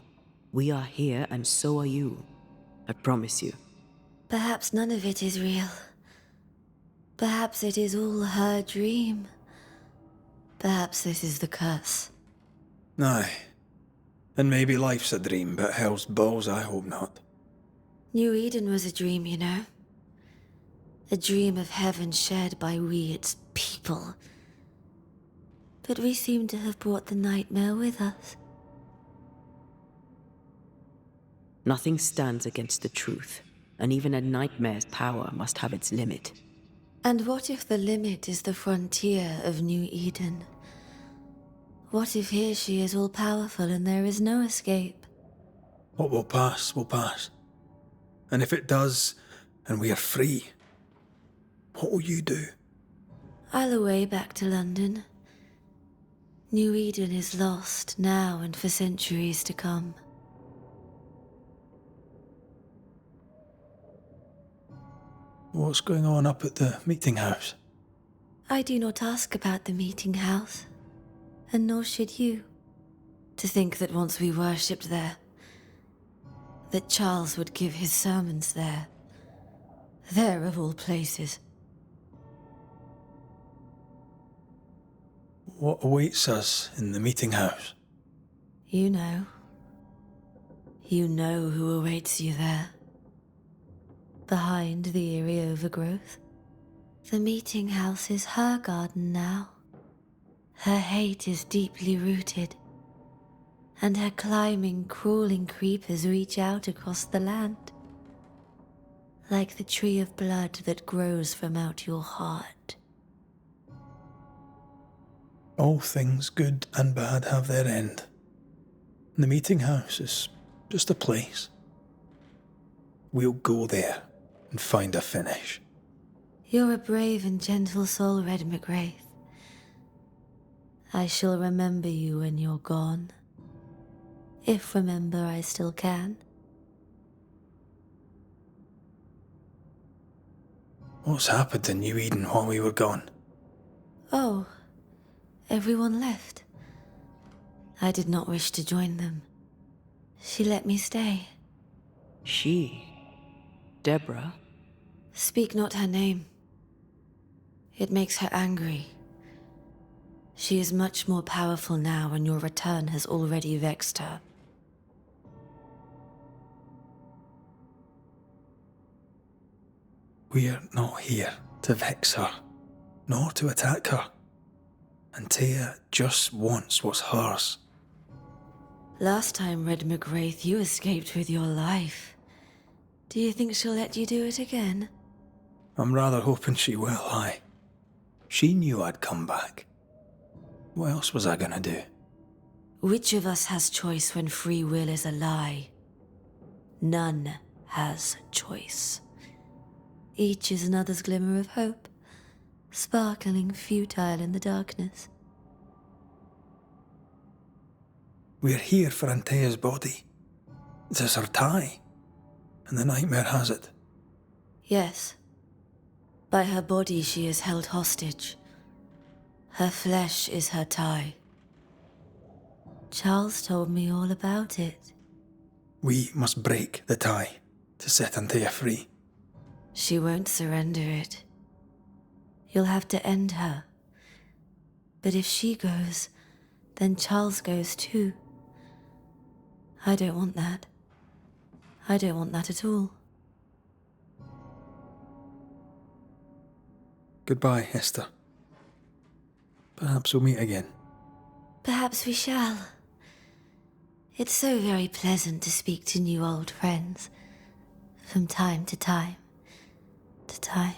We are here, and so are you. I promise you. Perhaps none of it is real. Perhaps it is all her dream. Perhaps this is the curse. Aye. And maybe life's a dream, but hell's balls, I hope not. New Eden was a dream, you know. A dream of heaven shared by we, its people. But we seem to have brought the nightmare with us. Nothing stands against the truth, and even a nightmare's power must have its limit. And what if the limit is the frontier of New Eden? What if here she is all-powerful and there is no escape? What will pass, will pass. And if it does, and we are free, what will you do? I'll away back to London. New Eden is lost now and for centuries to come. What's going on up at the meeting house? I do not ask about the meeting house, and nor should you. To think that once we worshipped there, that Charles would give his sermons there. There of all places. What awaits us in the meeting house? You know. You know who awaits you there. Behind the eerie overgrowth. The meeting house is her garden now. Her hate is deeply rooted. and her climbing, crawling creepers reach out across the land. Like the tree of blood that grows from out your heart. All things good and bad have their end. The meeting house is just a place. We'll go there and find a finish. You're a brave and gentle soul, Red McGrath. I shall remember you when you're gone. If remember I still can. What's happened in New Eden while we were gone? Oh, everyone left. I did not wish to join them. She let me stay. She? Deborah? Speak not her name. It makes her angry. She is much more powerful now, and your return has already vexed her. We're not here to vex her, nor to attack her. Antea just wants what's hers. Last time, Red McGrath, you escaped with your life. Do you think she'll let you do it again? I'm rather hoping she will, aye. She knew I'd come back. What else was I gonna do? Which of us has choice when free will is a lie? None has choice. Each is another's glimmer of hope, sparkling futile in the darkness. We're here for Antea's body. This is her tie, and the nightmare has it. Yes. By her body she is held hostage. Her flesh is her tie. Charles told me all about it. We must break the tie to set Antea free. She won't surrender it. You'll have to end her. But if she goes, then Charles goes too. I don't want that. I don't want that at all. Goodbye, Esther. Perhaps we'll meet again. Perhaps we shall. It's so very pleasant to speak to new old friends. From time to time. To time.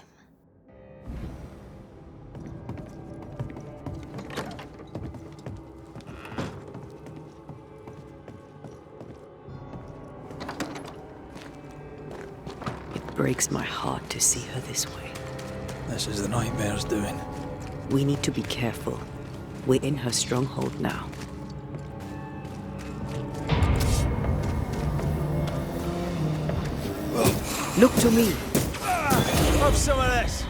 It breaks my heart to see her this way. This is the nightmare's doing. We need to be careful. We're in her stronghold now. Look to me. Have some of this.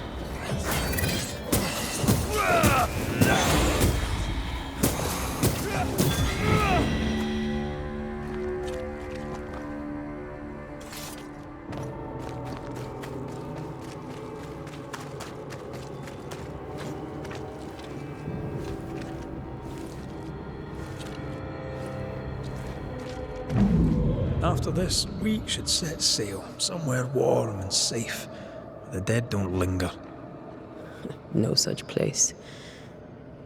After this, we should set sail somewhere warm and safe, where the dead don't linger. No such place.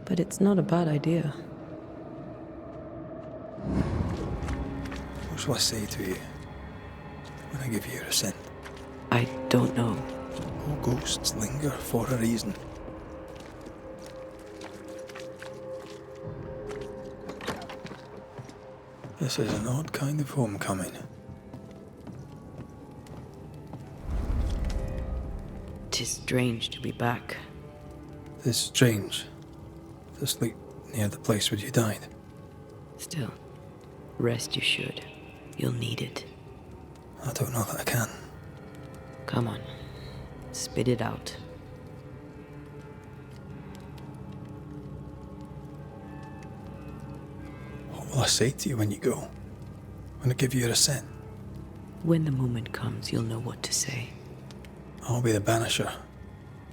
But it's not a bad idea. What shall I say to you when I give you your assent? I don't know. All ghosts linger for a reason. This is an odd kind of homecoming. Tis strange to be back. It's strange to sleep near the place where you died. Still, rest you should. You'll need it. I don't know that I can. Come on. Spit it out. What will I say to you when you go? When I give you your assent? When the moment comes, you'll know what to say. I'll be the Banisher,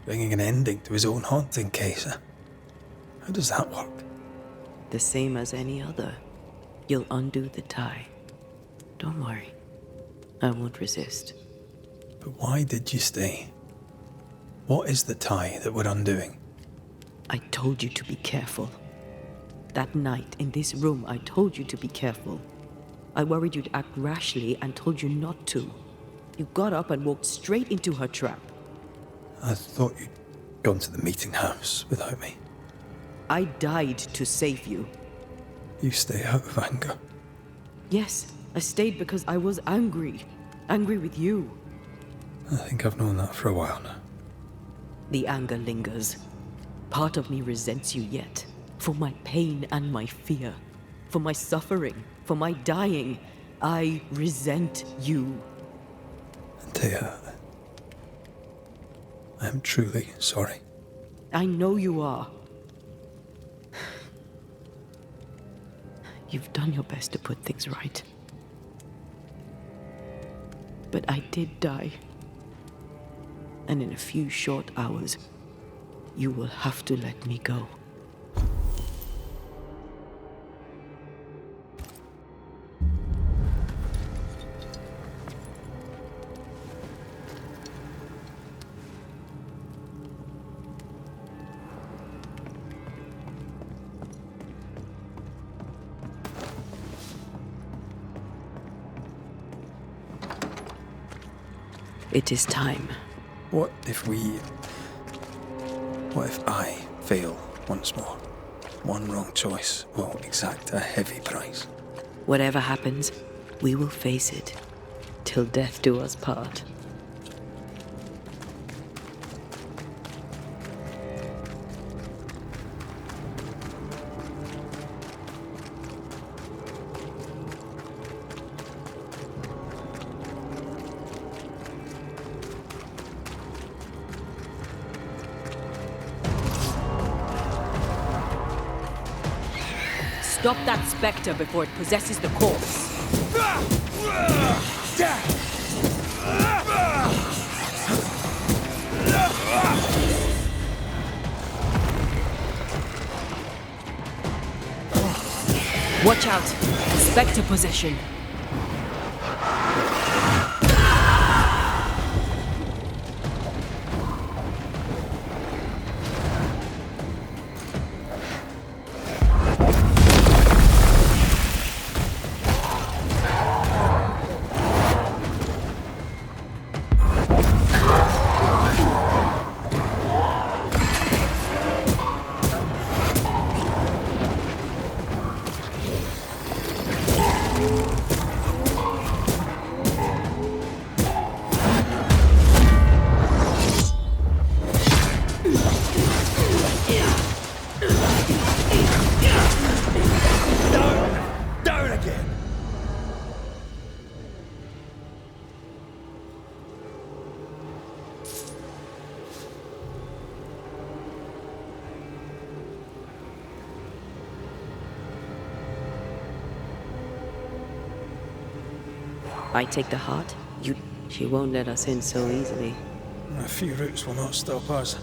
bringing an ending to his own haunting case. How does that work? The same as any other. You'll undo the tie. Don't worry. I won't resist. But why did you stay? What is the tie that we're undoing? I told you to be careful. That night, in this room, I told you to be careful. I worried you'd act rashly and told you not to. You got up and walked straight into her trap. I thought you'd gone to the meeting house without me. I died to save you. You stay out of anger. Yes, I stayed because I was angry. Angry with you. I think I've known that for a while now. The anger lingers. Part of me resents you yet. For my pain and my fear. For my suffering. For my dying. I resent you. Thea, I am truly sorry. I know you are. You've done your best to put things right. But I did die. And in a few short hours, you will have to let me go. It is time. What if I fail once more? One wrong choice will exact a heavy price. Whatever happens, we will face it. Till death do us part. Stop that spectre before it possesses the corpse. Watch out! Spectre possession. I take the heart, She won't let us in so easily. A few routes will not stop us.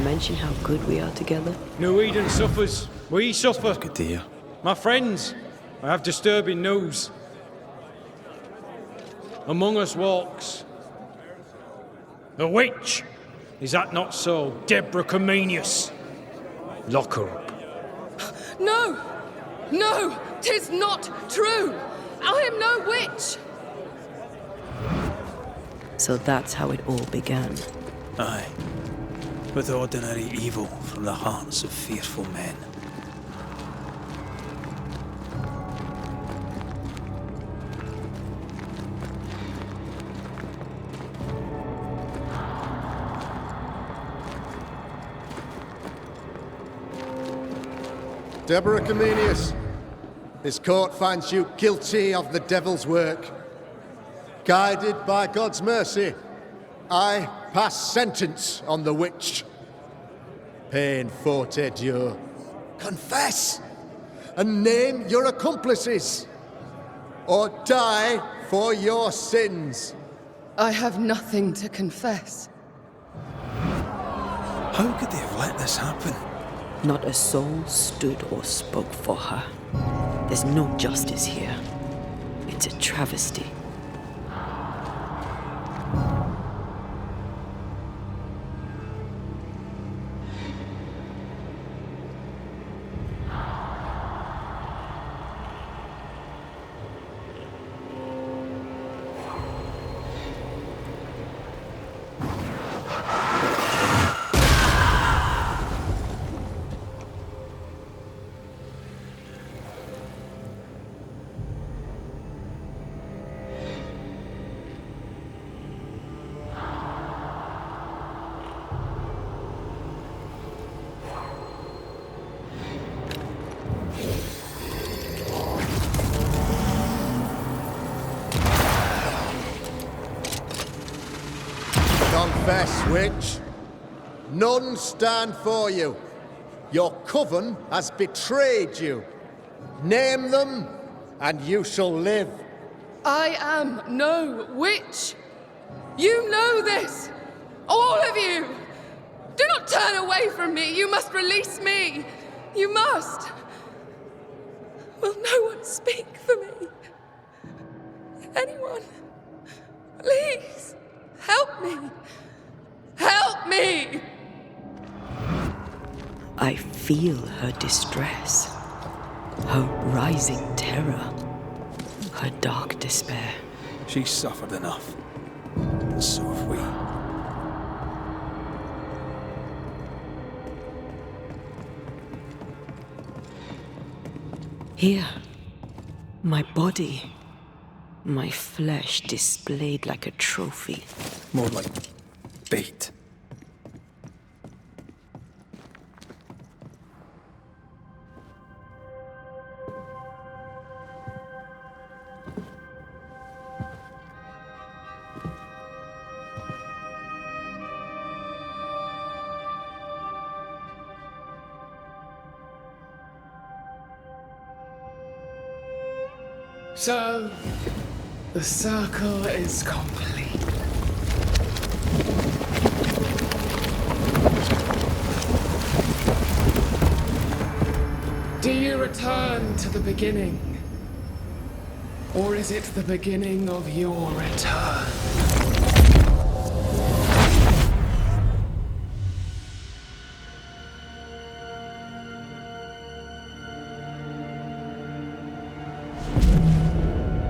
Mention how good we are together? No Eden suffers. We suffer. Good dear. My friends, I have disturbing news. Among us walks a witch. Is that not so, Deborah Comenius? Lock her up. No! No! 'Tis not true! I am no witch! So that's how it all began. Aye. With ordinary evil from the hearts of fearful men. Deborah Comenius, this court finds you guilty of the devil's work. Guided by God's mercy, I pass sentence on the witch. Pain forte Dieu. Confess and name your accomplices, or die for your sins. I have nothing to confess. How could they have let this happen? Not a soul stood or spoke for her. There's no justice here. It's a travesty. Confess, witch. None stand for you. Your coven has betrayed you. Name them, and you shall live. I am no witch. You know this. All of you. Do not turn away from me. You must release me. You must. Will no one speak for me? Anyone? Please, help me. Help me! I feel her distress, her rising terror, her dark despair. She's suffered enough, and so have we. Here, my body, my flesh displayed like a trophy. More like bait. So, the circle is complete. Do you return to the beginning? Or is it the beginning of your return?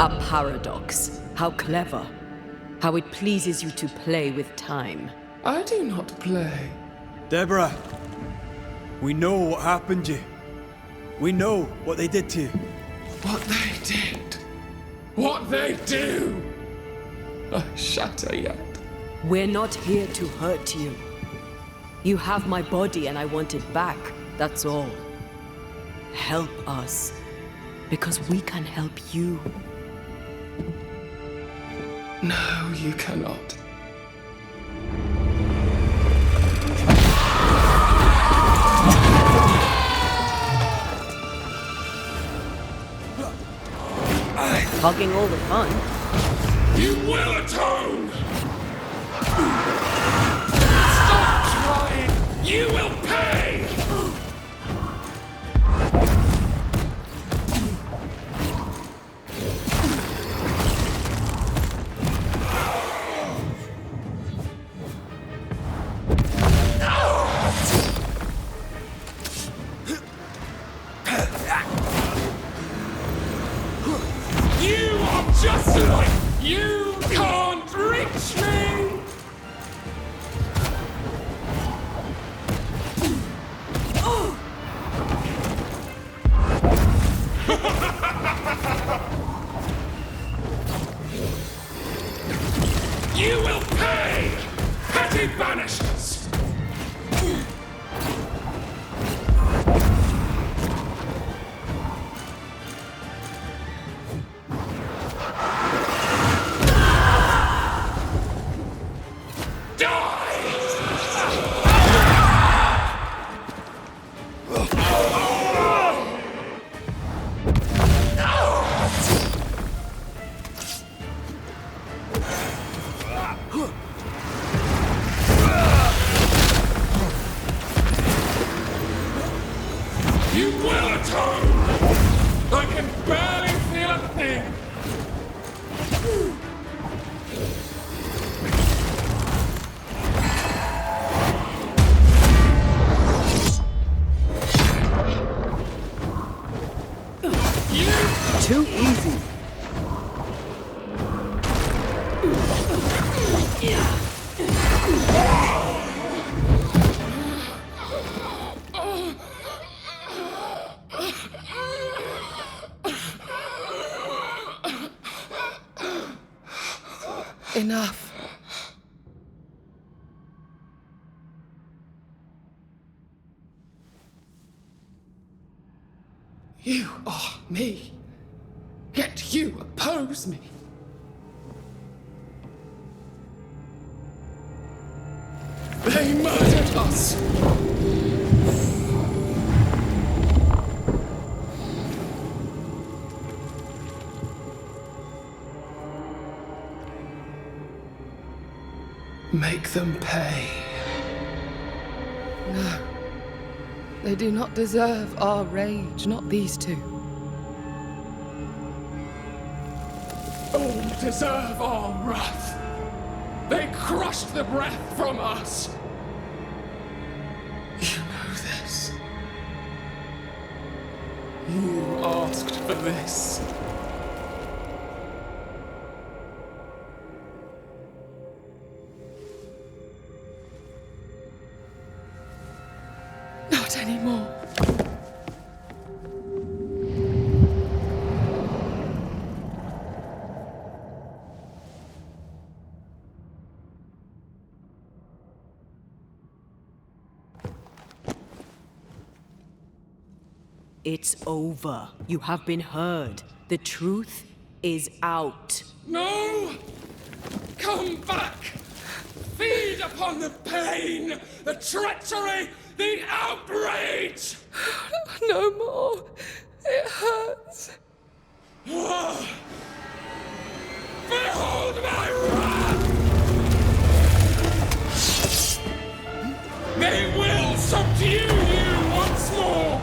A paradox. How clever. How it pleases you to play with time. I do not play. Deborah, we know what happened to you. We know what they did to you. What they did. What they do. I shatter yet. We're not here to hurt you. You have my body and I want it back. That's all. Help us. Because we can help you. No, you cannot. Hogging all the fun. You will atone! Stop trying! You will pay! Just like you can't reach me! You will pay, petty Banishers! You will atone! I can barely feel a thing! Too easy. Enough. You are me, yet you oppose me. They murdered us. Make them pay. No. They do not deserve our rage, not these two. All deserve our wrath. They crushed the breath from us. You know this. You asked for this. Not anymore. It's over. You have been heard. The truth is out. No! Come back! Feed upon the pain, the treachery, the outrage! No more. It hurts. Behold my wrath! They will subdue you once more!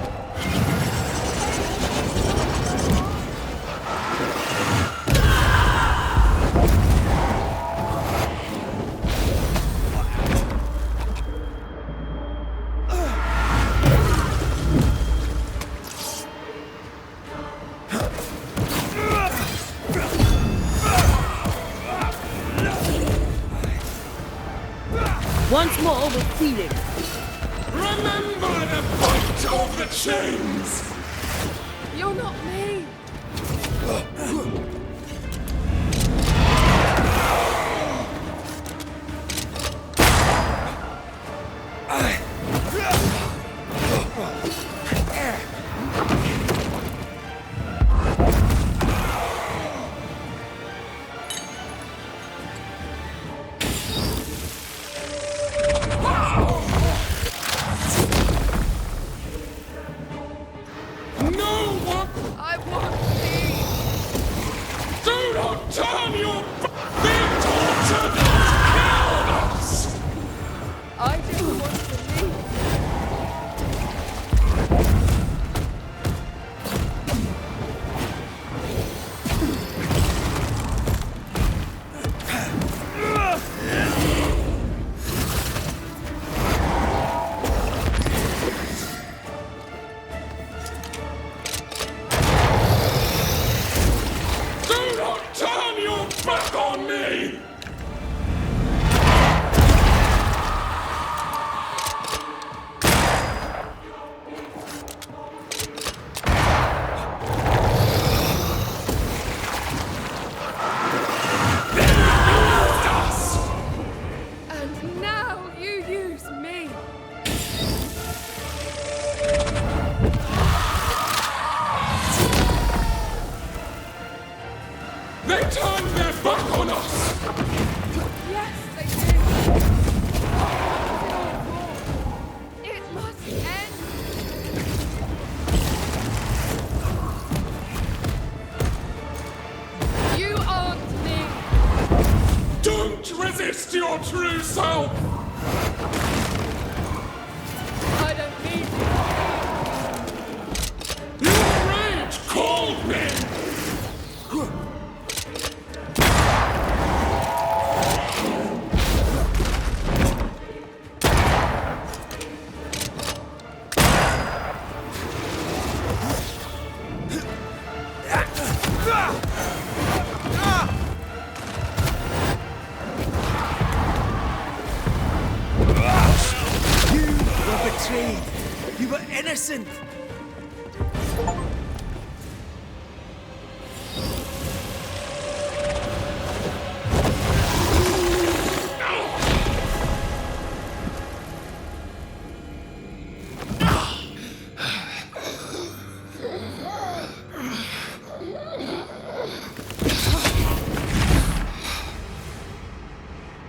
Once more with feeling. Remember the fight of the chains! You're not me. I want peace. Do not turn your back! The torture that killed us! I didn't want to leave. Do not turn your back back on us! Yes, they did. It must end. You aren't me. Don't resist your true self! I don't need you. Your rage called me! You were betrayed. You were innocent.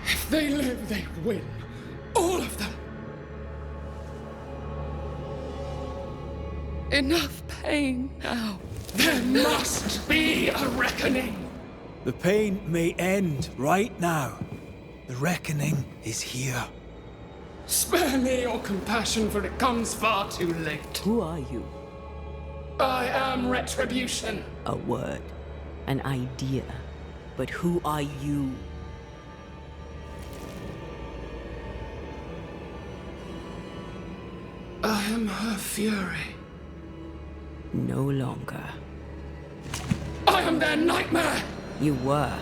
If they live, they win. All of them. Enough pain now. There must be a reckoning. The pain may end right now. The reckoning is here. Spare me your compassion, for it comes far too late. Who are you? I am retribution. A word, an idea. But who are you? I am her fury. No longer. I am their nightmare! You were.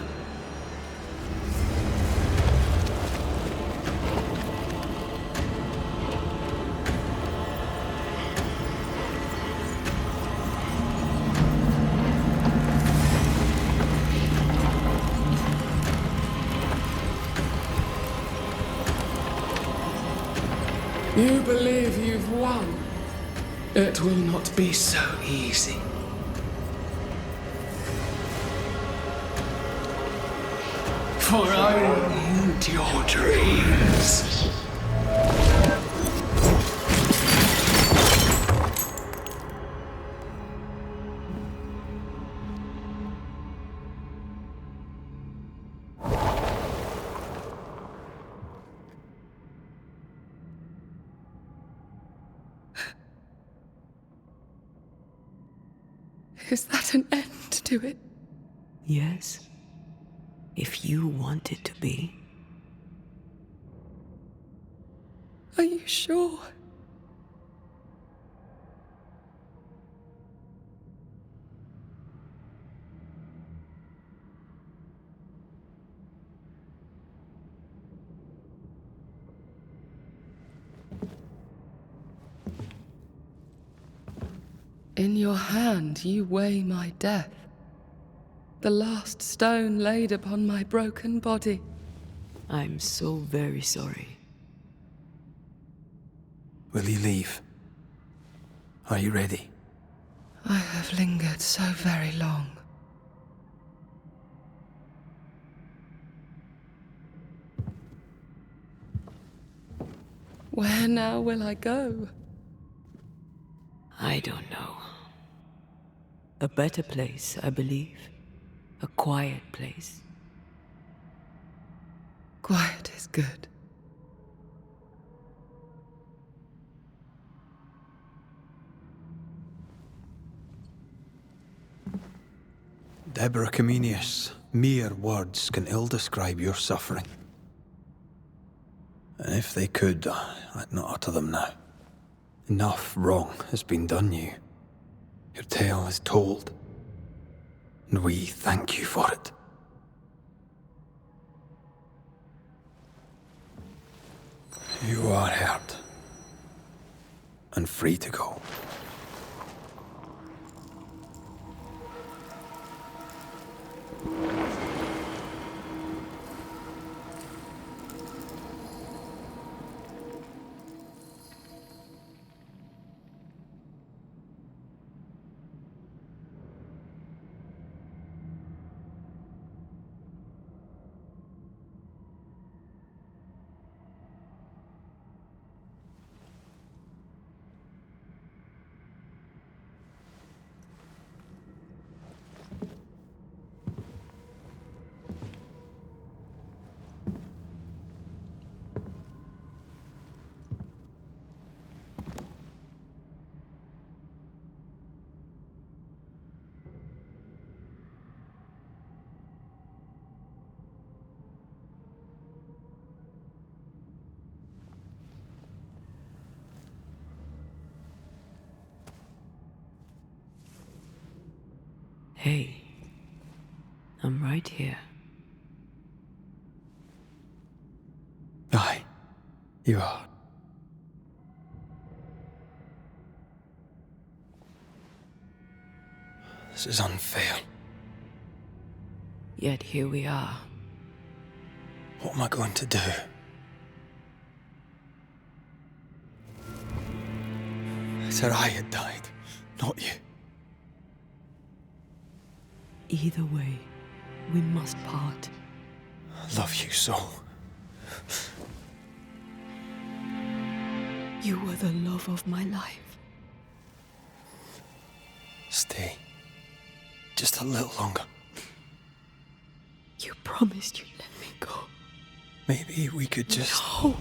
You believe you've won. It will not be so easy. For I will end your dreams. Is that an end to it? Yes. If you want it to be. Are you sure? In your hand you weigh my death, the last stone laid upon my broken body. I'm so very sorry. Will you leave? Are you ready? I have lingered so very long. Where now will I go? I don't know. A better place, I believe. A quiet place. Quiet is good. Deborah Comenius, mere words can ill describe your suffering. And if they could, I'd not utter them now. Enough wrong has been done you. Your tale is told, and we thank you for it. You are heard, and free to go. Hey, I'm right here. Aye, you are. This is unfair. Yet here we are. What am I going to do? I said I had died, not you. Either way, we must part. I love you so. You were the love of my life. Stay. Just a little longer. You promised you'd let me go. Maybe we could just... No!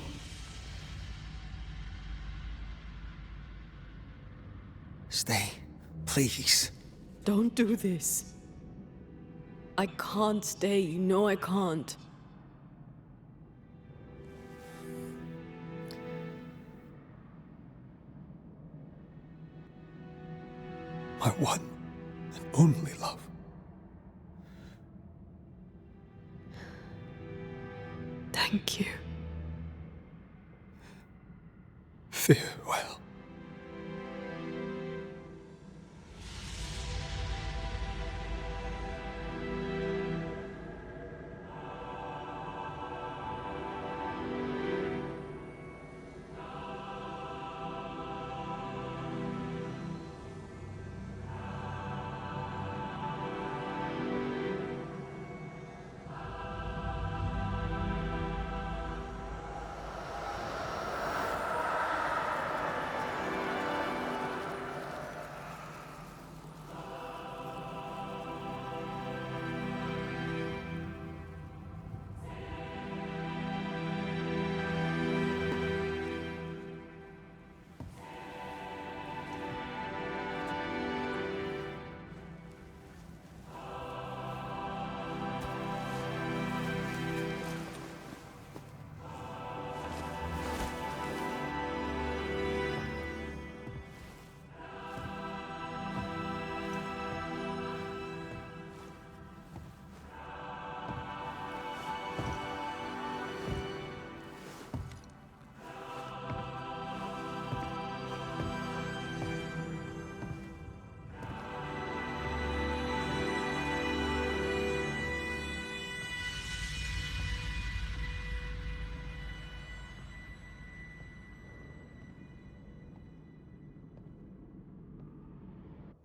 Stay, please. Don't do this. I can't stay, you know I can't. My one and only love. Thank you. Farewell.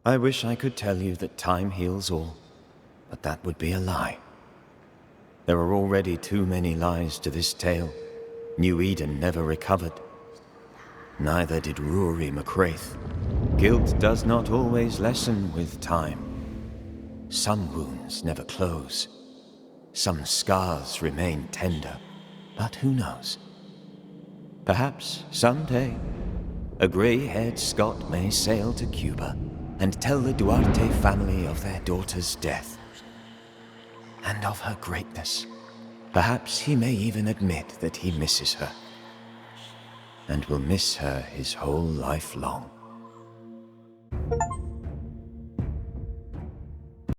I wish I could tell you that time heals all, but that would be a lie. There are already too many lies to this tale. New Eden never recovered. Neither did Rory McCraith. Guilt does not always lessen with time. Some wounds never close. Some scars remain tender, but who knows? Perhaps someday, a grey-haired Scot may sail to Cuba and tell the Duarte family of their daughter's death and of her greatness. Perhaps he may even admit that he misses her and will miss her his whole life long.